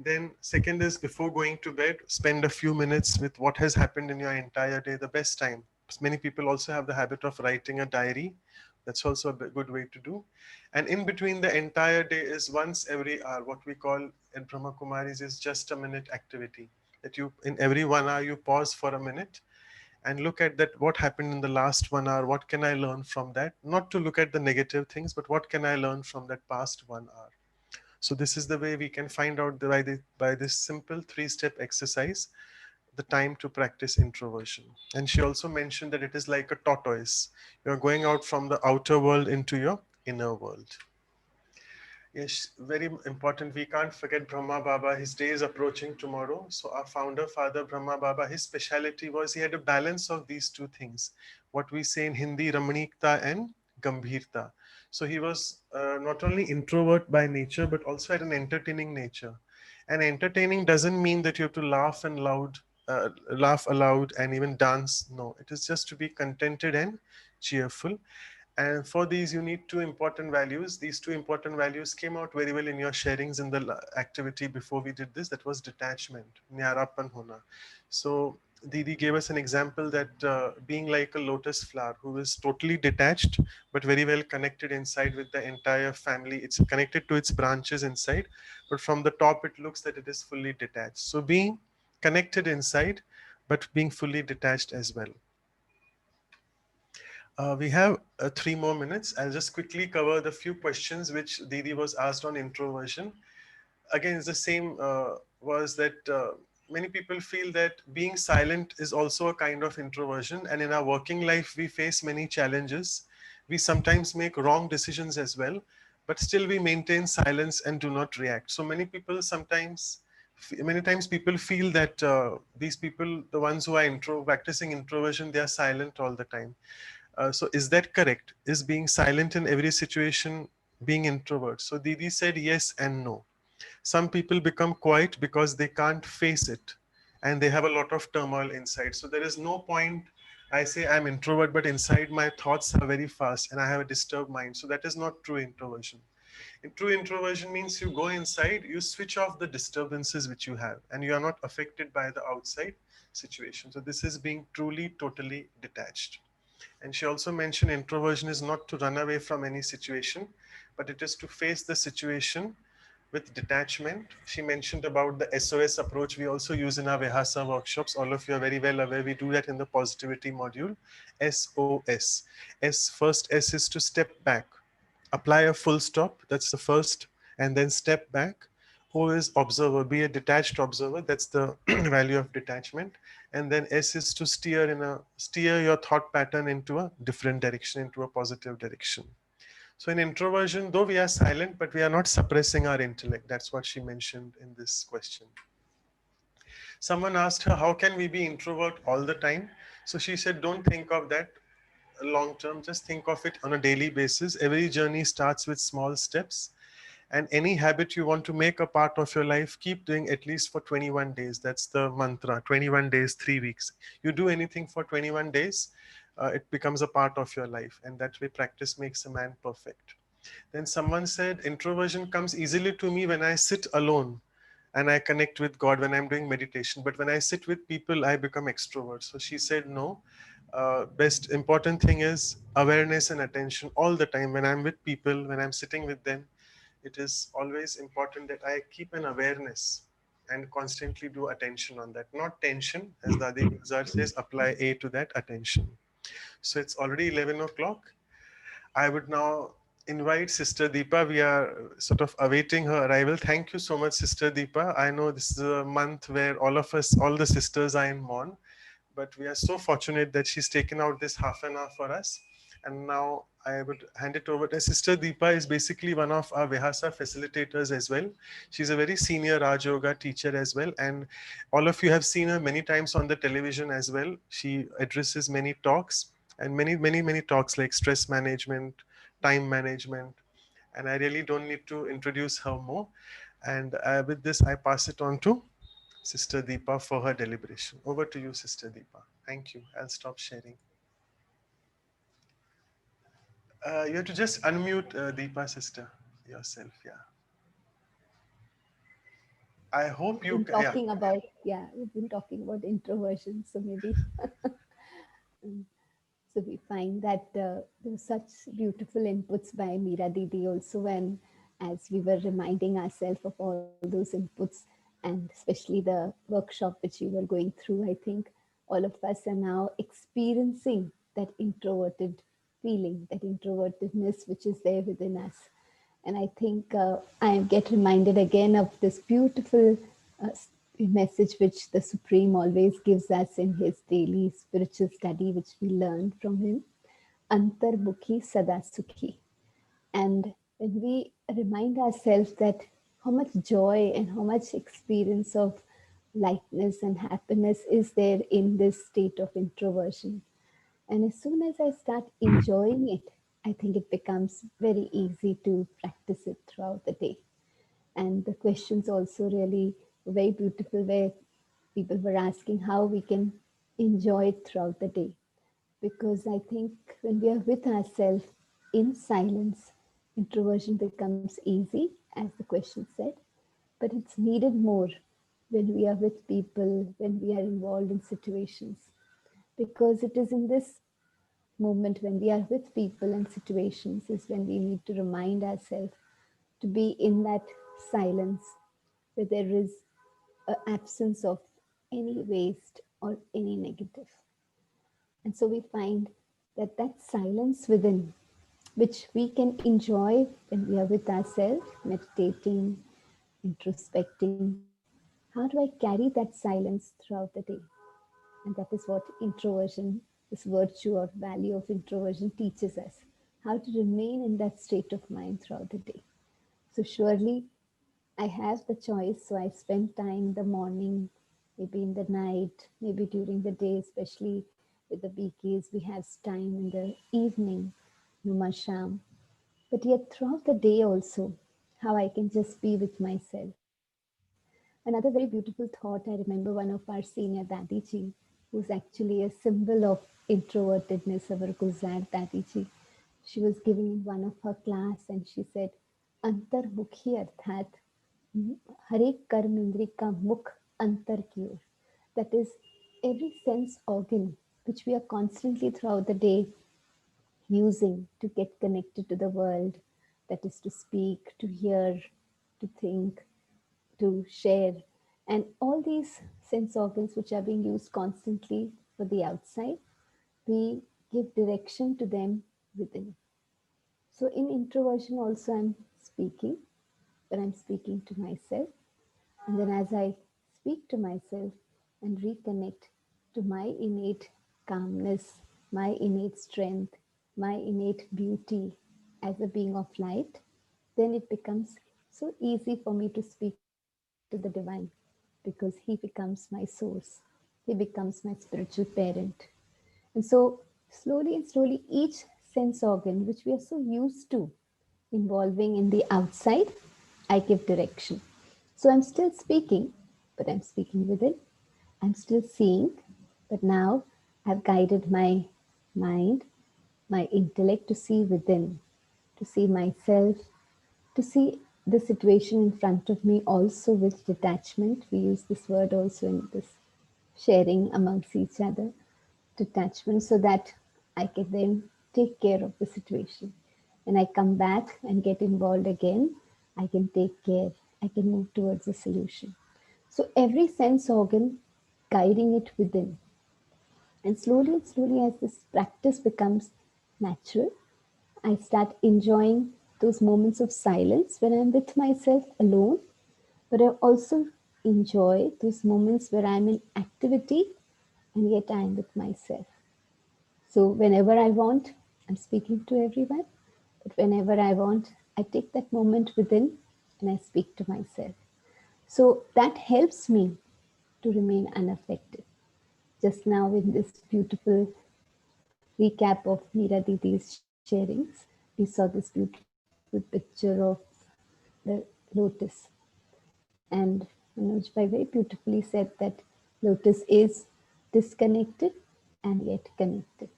Speaker 3: Then second is before going to bed, spend a few minutes with what has happened in your entire day, the best time. Many people also have the habit of writing a diary. That's also a good way to do. And in between the entire day is once every hour, what we call in Brahma Kumaris is just a minute activity. That you, in every 1 hour, you pause for a minute and look at that, what happened in the last 1 hour, what can I learn from that? Not to look at the negative things, but what can I learn from that past 1 hour? So this is the way we can find out by this simple three-step exercise, the time to practice introversion. And she also mentioned that it is like a tortoise. You're going out from the outer world into your inner world. Yes, very important. We can't forget Brahma Baba. His day is approaching tomorrow. So our founder, Father Brahma Baba, his speciality was he had a balance of these two things. What we say in Hindi, Ramanikta and Gambhirta. So he was not only introvert by nature, but also had an entertaining nature. And entertaining doesn't mean that you have to laugh aloud and even dance. No, it is just to be contented and cheerful. And for these, you need two important values. These two important values came out very well in your sharings in the activity before we did this. That was detachment, nyarapan hona. So Didi gave us an example that being like a lotus flower who is totally detached, but very well connected inside with the entire family. It's connected to its branches inside, but from the top, it looks that it is fully detached. So being connected inside, but being fully detached as well. We have 3 more minutes. I'll just quickly cover the few questions which Didi was asked on introversion. Again, it's the same, was that many people feel that being silent is also a kind of introversion. And in our working life, we face many challenges. We sometimes make wrong decisions as well, but still we maintain silence and do not react. So many times people feel that these people, the ones who are practicing introversion, they are silent all the time. So is that correct? Is being silent in every situation being introvert? So Didi said yes and no. Some people become quiet because they can't face it and they have a lot of turmoil inside. So there is no point I say I'm introvert, but inside my thoughts are very fast and I have a disturbed mind. So that is not true introversion. True introversion means you go inside, you switch off the disturbances which you have, and you are not affected by the outside situation. So this is being truly, totally detached. And she also mentioned introversion is not to run away from any situation, but it is to face the situation with detachment. She mentioned about the SOS approach we also use in our Vihasa workshops. All of you are very well aware. We do that in the positivity module. SOS. First S is to step back. Apply a full stop. That's the first. And then step back. O is observer. Be a detached observer. That's the value of detachment. And then S is to steer your thought pattern into a different direction, into a positive direction. So in introversion, though we are silent, but we are not suppressing our intellect. That's what she mentioned in this question. Someone asked her, how can we be introvert all the time? So she said, don't think of that long term. Just think of it on a daily basis. Every journey starts with small steps. And any habit you want to make a part of your life, keep doing at least for 21 days. That's the mantra, 21 days, 3 weeks. You do anything for 21 days, it becomes a part of your life. And that way practice makes a man perfect. Then someone said, introversion comes easily to me when I sit alone and I connect with God when I'm doing meditation. But when I sit with people, I become extrovert. So she said, no, best important thing is awareness and attention all the time. When I'm with people, when I'm sitting with them, it is always important that I keep an awareness and constantly do attention on that. Not tension, as Dadi Gulzar says, apply A to that attention. So it's already 11 o'clock. I would now invite Sister Deepa. We are sort of awaiting her arrival. Thank you so much, Sister Deepa. I know this is a month where all of us, all the sisters are in mourn, but we are so fortunate that she's taken out this half an hour for us. And now I would hand it over to Sister Deepa is basically one of our Vihasa facilitators as well. She's a very senior Raj Yoga teacher as well. And all of you have seen her many times on the television as well. She addresses many talks and many talks like stress management, time management. And I really don't need to introduce her more. And with this, I pass it on to Sister Deepa for her deliberation. Over to you, Sister Deepa. Thank you. I'll stop sharing. You have to just unmute Deepa, sister, yourself. Yeah. I hope you can.
Speaker 13: Talking about, yeah, we've been talking about introversion. So maybe, so we find that there were such beautiful inputs by Meera Didi also when, as we were reminding ourselves of all those inputs, and especially the workshop which you were going through, I think all of us are now experiencing that introverted feeling, that introvertedness which is there within us. And I think I get reminded again of this beautiful message which the Supreme always gives us in his daily spiritual study, which we learned from him, Antarbukhi Sada Sukhi. And when we remind ourselves that how much joy and how much experience of lightness and happiness is there in this state of introversion. And as soon as I start enjoying it, I think it becomes very easy to practice it throughout the day. And the questions also really very beautiful, where people were asking how we can enjoy it throughout the day. Because I think when we are with ourselves in silence, introversion becomes easy, as the question said, but it's needed more when we are with people, when we are involved in situations. Because it is in this moment when we are with people and situations is when we need to remind ourselves to be in that silence where there is an absence of any waste or any negative. And so we find that that silence within, which we can enjoy when we are with ourselves, meditating, introspecting, how do I carry that silence throughout the day? And that is what introversion, this virtue or value of introversion teaches us, how to remain in that state of mind throughout the day. So surely I have the choice. So I spend time in the morning, maybe in the night, maybe during the day, especially with the BKs, we have time in the evening, Numa Sham. But yet throughout the day also, how I can just be with myself. Another very beautiful thought, I remember one of our senior Dadiji, who's actually a symbol of introvertedness, our Gulzar Dadiji. She was giving in one of her class and she said, अंतर्मुखी अर्थात हर एक कर्म इंद्रिय का मुख अंतर की ओर. That is, every sense organ which we are constantly throughout the day using to get connected to the world, that is to speak, to hear, to think, to share, and all these sense organs which are being used constantly for the outside, we give direction to them within. So in introversion also I'm speaking, but I'm speaking to myself. And then as I speak to myself and reconnect to my innate calmness, my innate strength, my innate beauty as a being of light, then it becomes so easy for me to speak to the divine, because he becomes my source. He becomes my spiritual parent. And so slowly and slowly, each sense organ, which we are so used to involving in the outside, I give direction. So I'm still speaking, but I'm speaking within. I'm still seeing, but now I've guided my mind, my intellect to see within, to see myself, to see the situation in front of me also with detachment. We use this word also in this sharing amongst each other, detachment, so that I can then take care of the situation. When I come back and get involved again, I can take care, I can move towards a solution. So every sense organ guiding it within. And slowly, as this practice becomes natural, I start enjoying those moments of silence when I'm with myself alone, but I also enjoy those moments where I'm in activity and yet I'm with myself. So whenever I want, I'm speaking to everyone, but whenever I want, I take that moment within and I speak to myself. So that helps me to remain unaffected. Just now, in this beautiful recap of Meera Didi's sharings, we saw this beautiful picture of the lotus. And Manoj Bhai very beautifully said that lotus is disconnected and yet connected.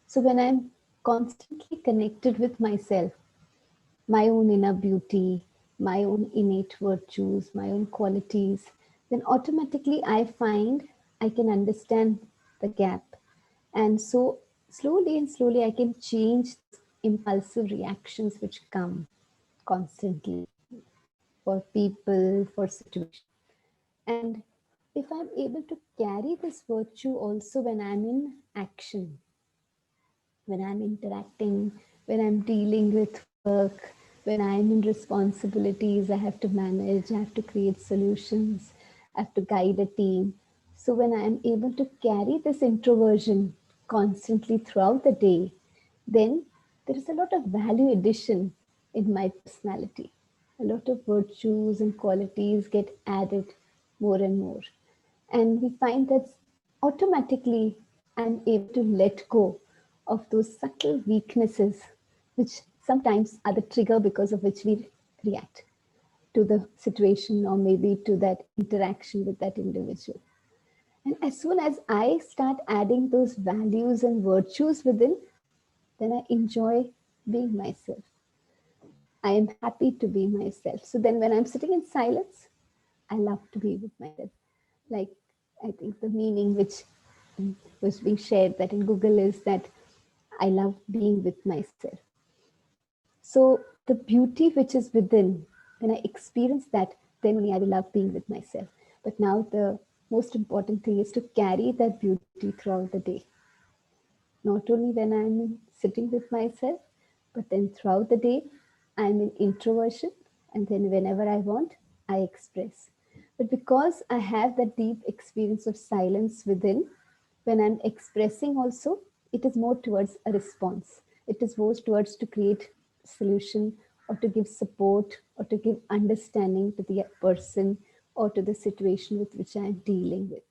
Speaker 13: So when I'm constantly connected with myself, my own inner beauty, my own innate virtues, my own qualities, then automatically I find I can understand the gap. And so slowly and slowly I can change those impulsive reactions which come constantly for people, for situations. And if I'm able to carry this virtue also when I'm in action, when I'm interacting, when I'm dealing with work, when I'm in responsibilities, I have to manage, I have to create solutions, I have to guide a team. So when I'm able to carry this introversion constantly throughout the day, then there is a lot of value addition in my personality. A lot of virtues and qualities get added more and more. And we find that automatically I'm able to let go of those subtle weaknesses, which sometimes are the trigger because of which we react to the situation or maybe to that interaction with that individual. And as soon as I start adding those values and virtues within, then I enjoy being myself. I am happy to be myself. So then when I'm sitting in silence, I love to be with myself. Like, I think the meaning which was being shared that in Google is that I love being with myself. So the beauty which is within, when I experience that, then only I will love being with myself. But now the most important thing is to carry that beauty throughout the day. Not only when I'm sitting with myself, but then throughout the day, I'm in introversion, and then whenever I want, I express. But because I have that deep experience of silence within, when I'm expressing also, it is more towards a response. It is more towards to create solution or to give support or to give understanding to the person or to the situation with which I'm dealing with.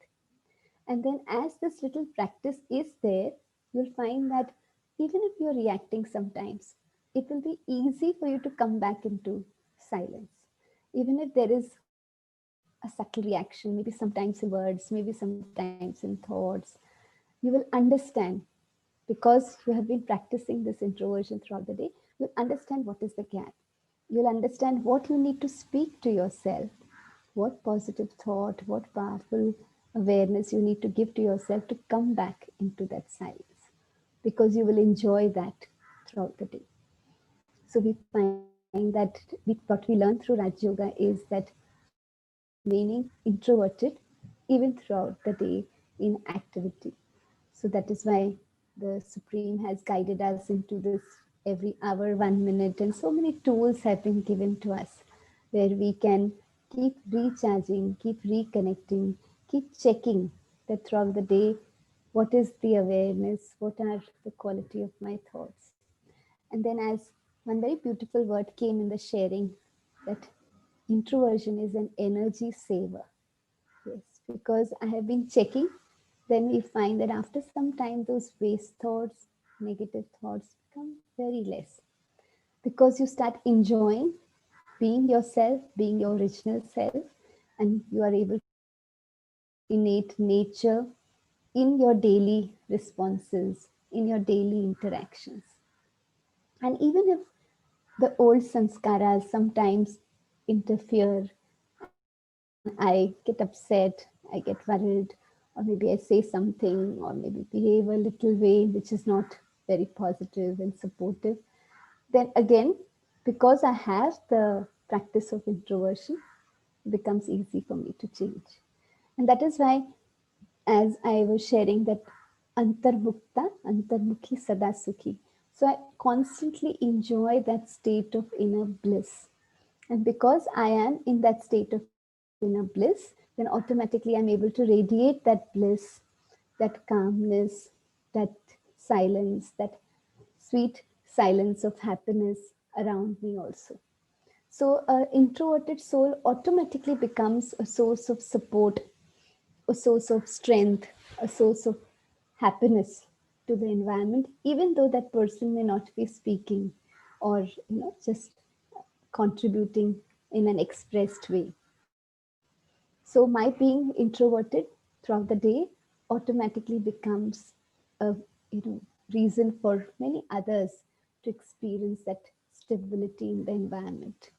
Speaker 13: And then as this little practice is there, you'll find that even if you're reacting sometimes, it will be easy for you to come back into silence. Even if there is a subtle reaction, maybe sometimes in words, maybe sometimes in thoughts, you will understand because you have been practicing this introversion throughout the day, you'll understand what is the gap. You'll understand what you need to speak to yourself, what positive thought, what powerful awareness you need to give to yourself to come back into that silence, because you will enjoy that throughout the day. So we find that what we learn through Raj Yoga is that remaining introverted even throughout the day in activity. So that is why the Supreme has guided us into this every hour, 1 minute, and so many tools have been given to us where we can keep recharging, keep reconnecting, keep checking that throughout the day, what is the awareness, what are the quality of my thoughts. And then, as one very beautiful word came in the sharing, that introversion is an energy saver. Yes, because I have been checking, then we find that after some time, those waste thoughts, negative thoughts become very less, because you start enjoying being yourself, being your original self, and you are able to integrate that innate nature in your daily responses, in your daily interactions. And even if the old sanskaras sometimes interfere and I get upset, I get worried, or maybe I say something, or maybe behave a little way which is not very positive and supportive, then again, because I have the practice of introversion, it becomes easy for me to change. And that is why, as I was sharing, that antarmukta, antarmukhi sada sukhi. So I constantly enjoy that state of inner bliss. And because I am in that state of inner bliss, then automatically I'm able to radiate that bliss, that calmness, that silence, that sweet silence of happiness around me also. So, an introverted soul automatically becomes a source of support, a source of strength, a source of happiness to the environment, even though that person may not be speaking or just contributing in an expressed way. So my being introverted throughout the day automatically becomes a reason for many others to experience that stability in the environment.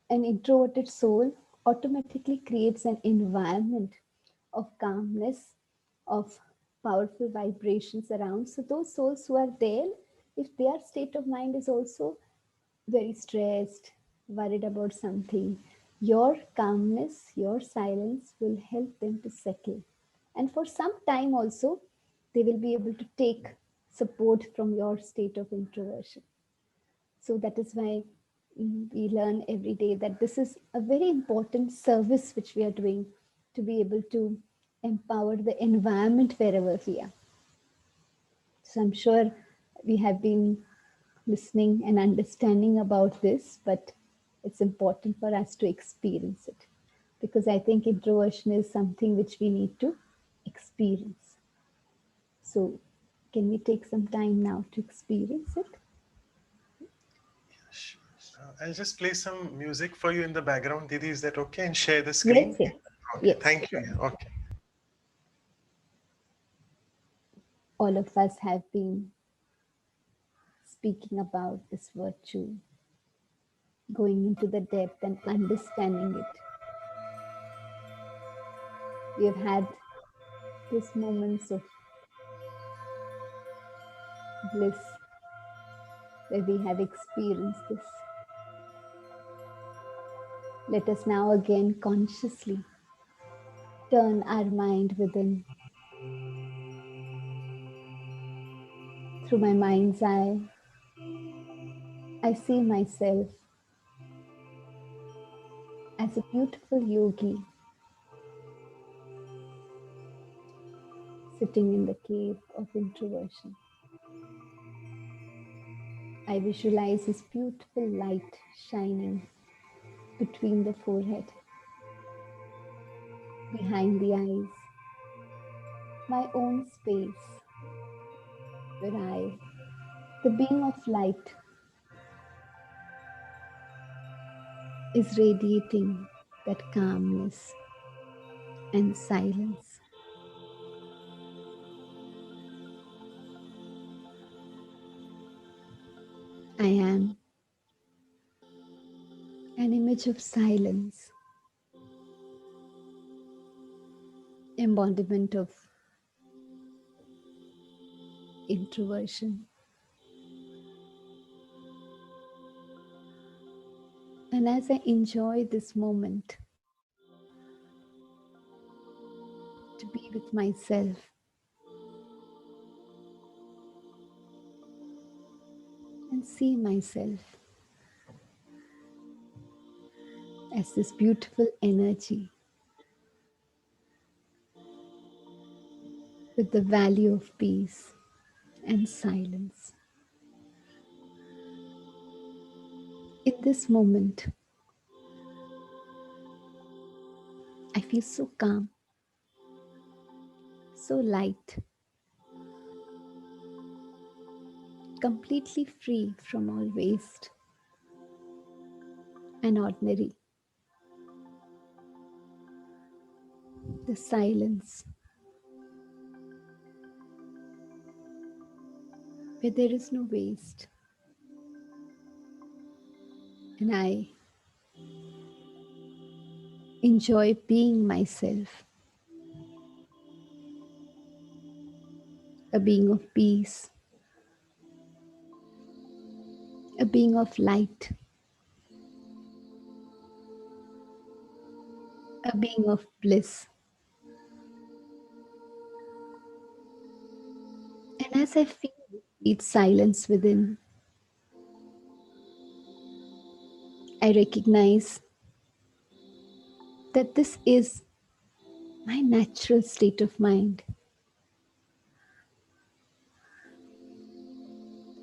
Speaker 13: An introverted soul automatically creates an environment of calmness, of powerful vibrations around. So those souls who are there, if their state of mind is also very stressed, worried about something, your calmness, your silence will help them to settle. And for some time also, they will be able to take support from your state of introversion. So that is why we learn every day that this is a very important service which we are doing to be able to empower the environment wherever we are. So I'm sure we have been listening and understanding about this, but it's important for us to experience it, because I think introversion is something which we need to experience. So can we take some time now to experience it?
Speaker 3: Sure. I'll just play some music for you in the background, Didi. Is that okay? And share the
Speaker 13: Yes,
Speaker 3: screen?
Speaker 13: yes,
Speaker 3: Okay,
Speaker 13: yes.
Speaker 3: thank you.
Speaker 13: Sure.
Speaker 3: Yeah, okay.
Speaker 13: All of us have been speaking about this virtue, going into the depth and understanding it. We have had these moments of bliss where we have experienced this. Let us now again consciously turn our mind within. Through my mind's eye, I see myself as a beautiful yogi sitting in the cave of introversion. I visualize his beautiful light shining between the forehead, behind the eyes, my own space where I, the being of light, is radiating that calmness and silence. I am an image of silence, embodiment of introversion. And as I enjoy this moment to be with myself, and see myself as this beautiful energy with the value of peace and silence. In this moment, I feel so calm, so light, completely free from all waste and ordinary. The silence where there is no waste. And I enjoy being myself, a being of peace, a being of light, a being of bliss. And as I feel deep silence within, I recognize that this is my natural state of mind.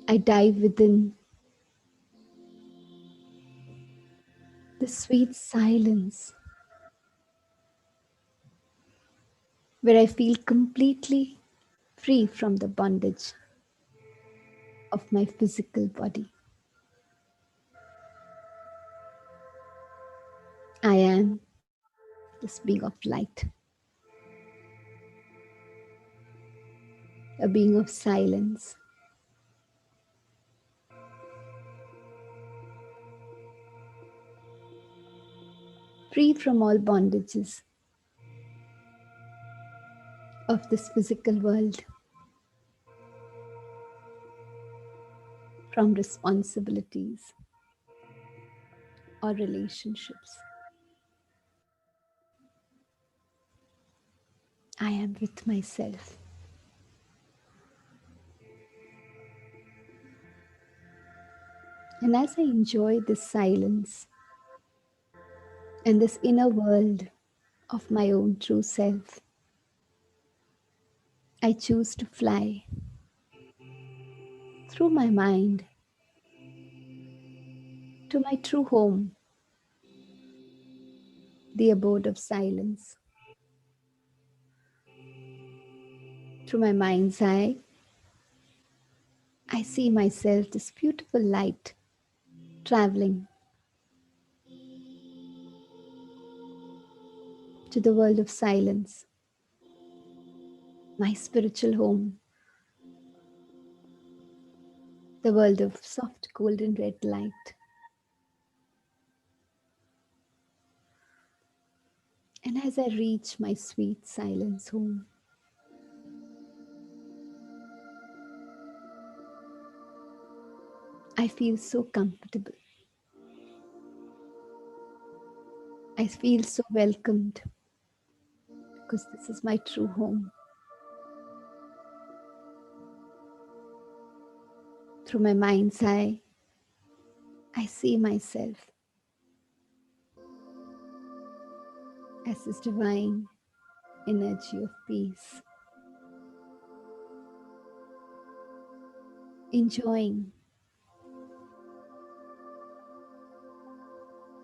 Speaker 13: I dive within the sweet silence where I feel completely free from the bondage of my physical body. I am this being of light, a being of silence, free from all bondages of this physical world, from responsibilities or relationships. I am with myself. And as I enjoy this silence and this inner world of my own true self, I choose to fly through my mind to my true home, the abode of silence. Through my mind's eye, I see myself this beautiful light traveling to the world of silence, my spiritual home, the world of soft golden red light. And as I reach my sweet silence home, I feel so comfortable. I feel so welcomed because this is my true home. Through my mind's eye, I see myself as this divine energy of peace, enjoying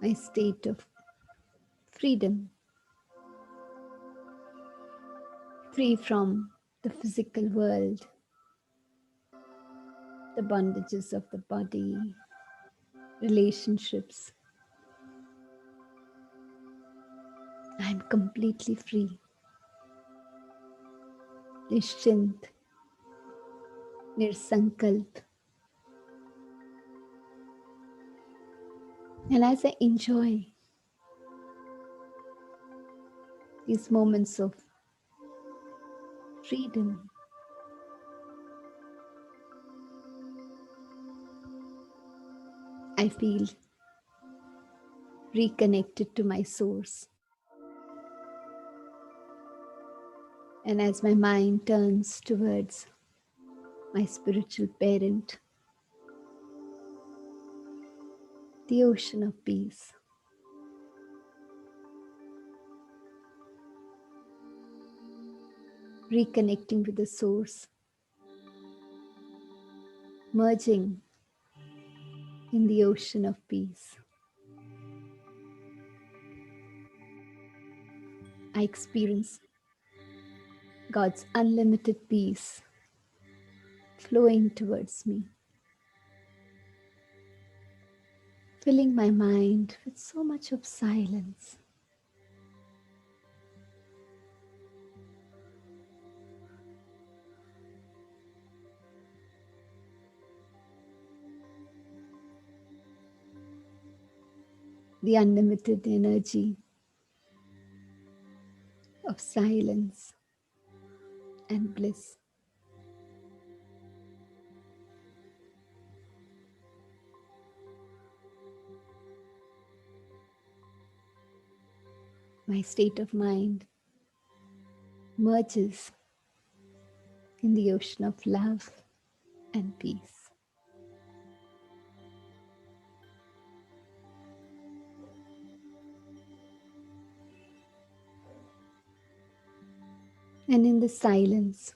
Speaker 13: my state of freedom, free from the physical world, the bondages of the body, relationships. I'm completely free. Nishchint, nirsankalp, And as I enjoy these moments of freedom, I feel reconnected to my source. And as my mind turns towards my spiritual parent, the ocean of peace, reconnecting with the source, merging in the ocean of peace, I experience God's unlimited peace flowing towards me, filling my mind with so much of silence. The unlimited energy of silence and bliss. My state of mind merges in the ocean of love and peace. And in the silence,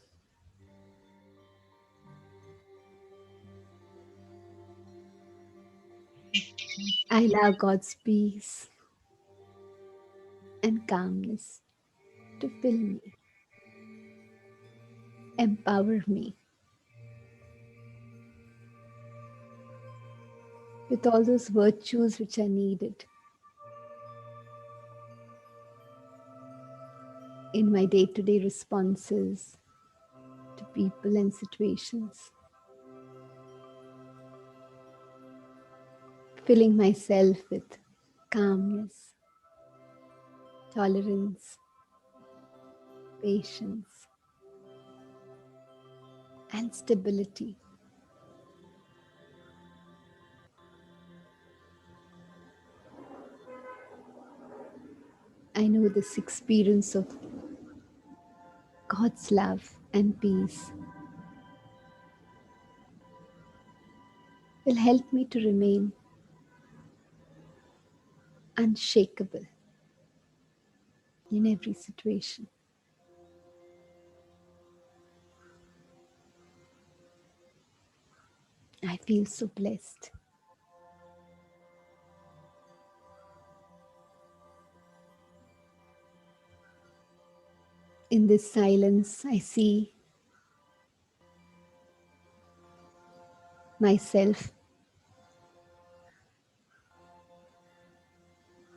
Speaker 13: I allow God's peace and calmness to fill me, empower me with all those virtues which are needed in my day-to-day responses to people and situations, filling myself with calmness, tolerance, patience, and stability. I know this experience of God's love and peace will help me to remain unshakable in every situation. I feel so blessed. In this silence, I see myself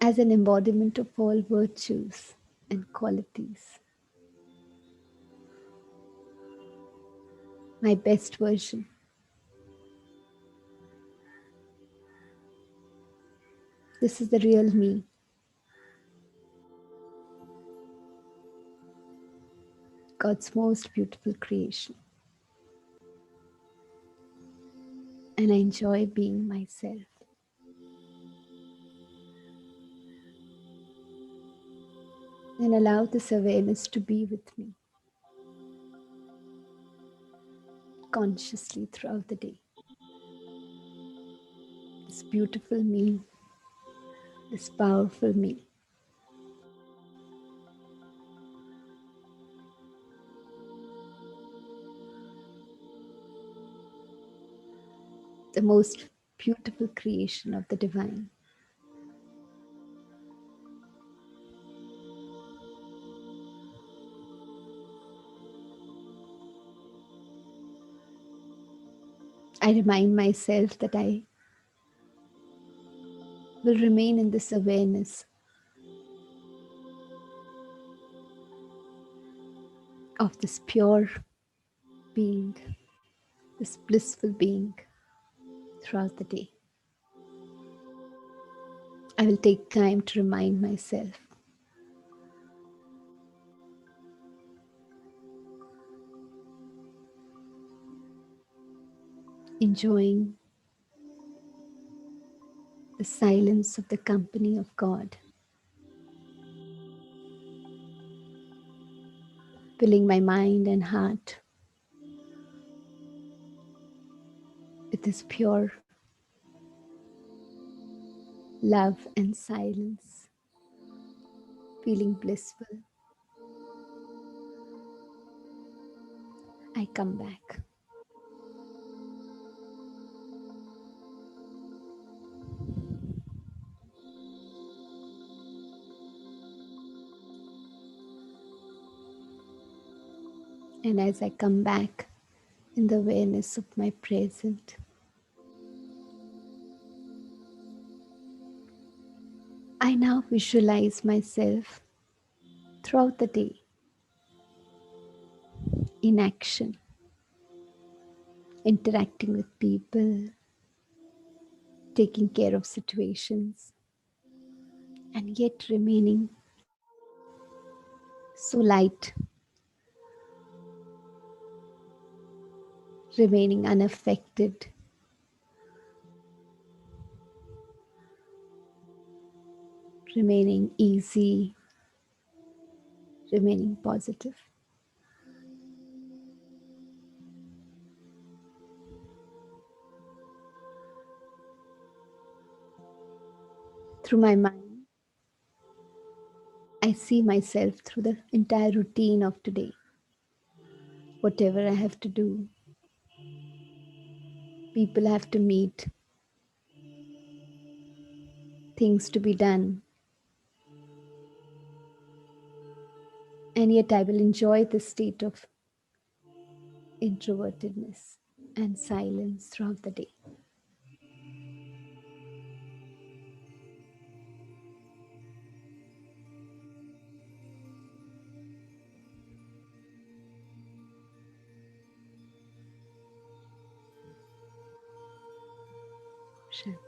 Speaker 13: as an embodiment of all virtues and qualities. My best version. This is the real me. God's most beautiful creation. And I enjoy being myself. And allow this awareness to be with me consciously throughout the day. This beautiful me, this powerful me. The most beautiful creation of the divine. I remind myself that I will remain in this awareness of this pure being, this blissful being throughout the day. I will take time to remind myself. Enjoying the silence of the company of God, filling my mind and heart with this pure love and silence, feeling blissful. I come back. And as I come back in the awareness of my present, I now visualize myself throughout the day in action, interacting with people, taking care of situations, and yet remaining so light, remaining unaffected, remaining easy, remaining positive. Through my mind, I see myself through the entire routine of today. Whatever I have to do, people I have to meet, things to be done. And yet I will enjoy this state of introvertedness and silence throughout the day. Shanti.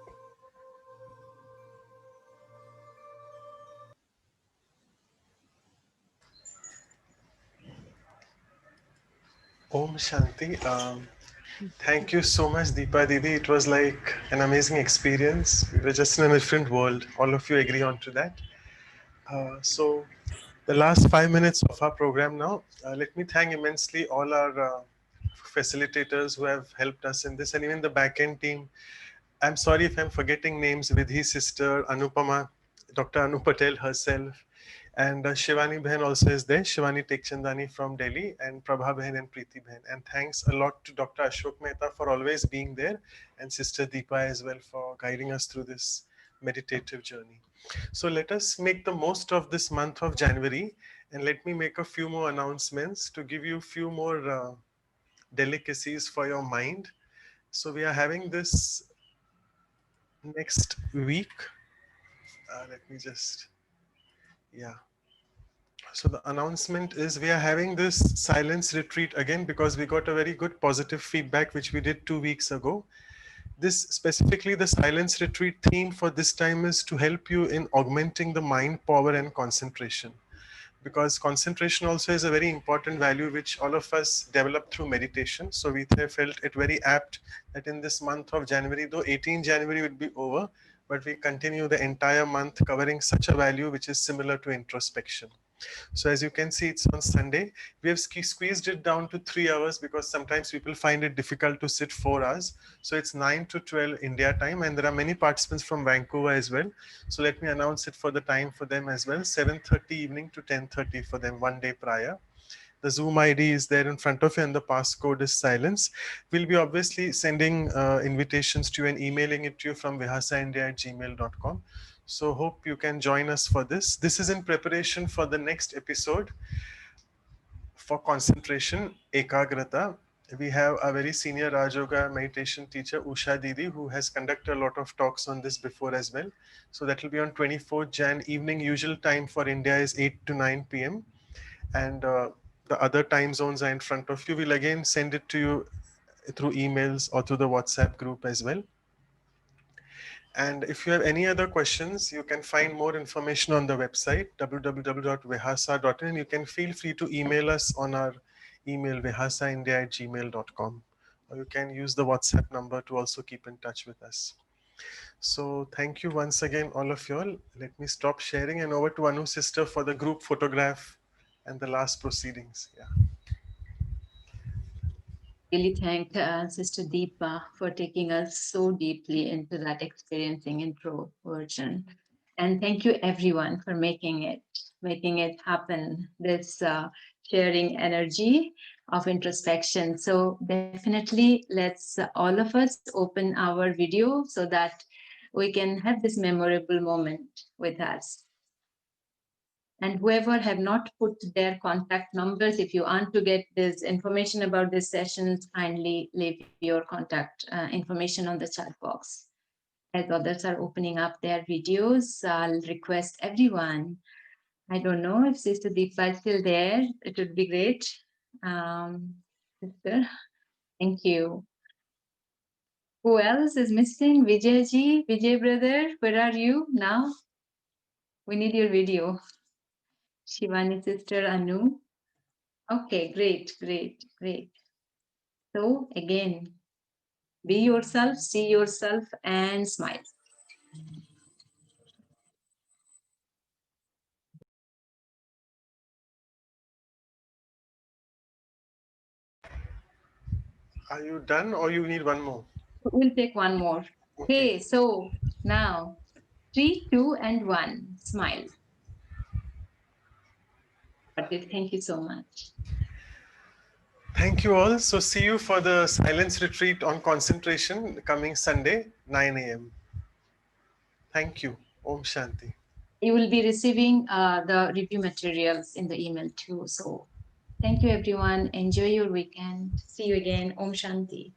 Speaker 3: Om Shanti. Thank you so much, Deepa Didi. It was like an amazing experience. We were just in a different world. All of you agree on to that. So, the last 5 minutes of our program now. Let me thank immensely all our facilitators who have helped us in this, and even the backend team. I'm sorry if I'm forgetting names. Vidhi's sister, Anupama, Dr. Anu Patel herself, and Shivani Behan also is there. Shivani Tekchandani from Delhi, and Prabha Behan and Preeti Behan. And thanks a lot to Dr. Ashok Mehta for always being there, and Sister Deepa as well for guiding us through this meditative journey. So let us make the most of this month of January, and let me make a few more announcements to give you a few more delicacies for your mind. So we are having this next week. Let me just, yeah. So the announcement is we are having this silence retreat again because we got a very good positive feedback which we did 2 weeks ago. This specifically the silence retreat theme for this time is to help you in augmenting the mind power and concentration, because concentration also is a very important value which all of us develop through meditation. So we felt it very apt that in this month of January, though 18 January will be over, but we continue the entire month covering such a value which is similar to introspection. So as you can see, it's on Sunday. We have squeezed it down to 3 hours because sometimes people find it difficult to sit 4 hours. So it's 9 to 12 India time, and there are many participants from Vancouver as well. So let me announce it for the time for them as well. 7:30 evening to 10:30 for them, one day prior. The Zoom ID is there in front of you and the passcode is silence. We'll be obviously sending invitations to you and emailing it to you from vihasaindia@gmail.com. So hope you can join us for this. This is in preparation for the next episode for concentration, Ekagrata. We have a very senior Rajoga meditation teacher, Usha Didi, who has conducted a lot of talks on this before as well. So that will be on 24th Jan evening. Usual time for India is 8 to 9 p.m. And the other time zones are in front of you. We'll again send it to you through emails or through the WhatsApp group as well. And if you have any other questions, you can find more information on the website www.vihasa.in. You can feel free to email us on our email vihasaindia@gmail.com, or you can use the WhatsApp number to also keep in touch with us. So thank you once again, all of you all. Let me stop sharing and over to Anu's sister for the group photograph and the last proceedings. Yeah.
Speaker 1: Really thank Sister Deepa for taking us so deeply into that experiencing introversion. And thank you everyone for making it happen, this sharing energy of introspection. So definitely let's all of us open our video so that we can have this memorable moment with us. And whoever have not put their contact numbers, if you want to get this information about this sessions, kindly leave your contact information on the chat box. As others are opening up their videos, I'll request everyone. I don't know if Sister Deepa is still there. It would be great. Sister, thank you. Who else is missing? Vijay Vijay brother, where are you now? We need your video. Shivani sister, Anu. Okay, great. So again, be yourself, see yourself, and smile.
Speaker 3: Are you done or you need one more?
Speaker 1: We'll take one more. Okay, so now 3, 2, and 1. Smile. Thank you so much.
Speaker 3: Thank you all. So see you for the silence retreat on concentration coming Sunday, 9 a.m. Thank you. Om Shanti.
Speaker 1: You will be receiving the review materials in the email too. So thank you everyone. Enjoy your weekend. See you again. Om Shanti.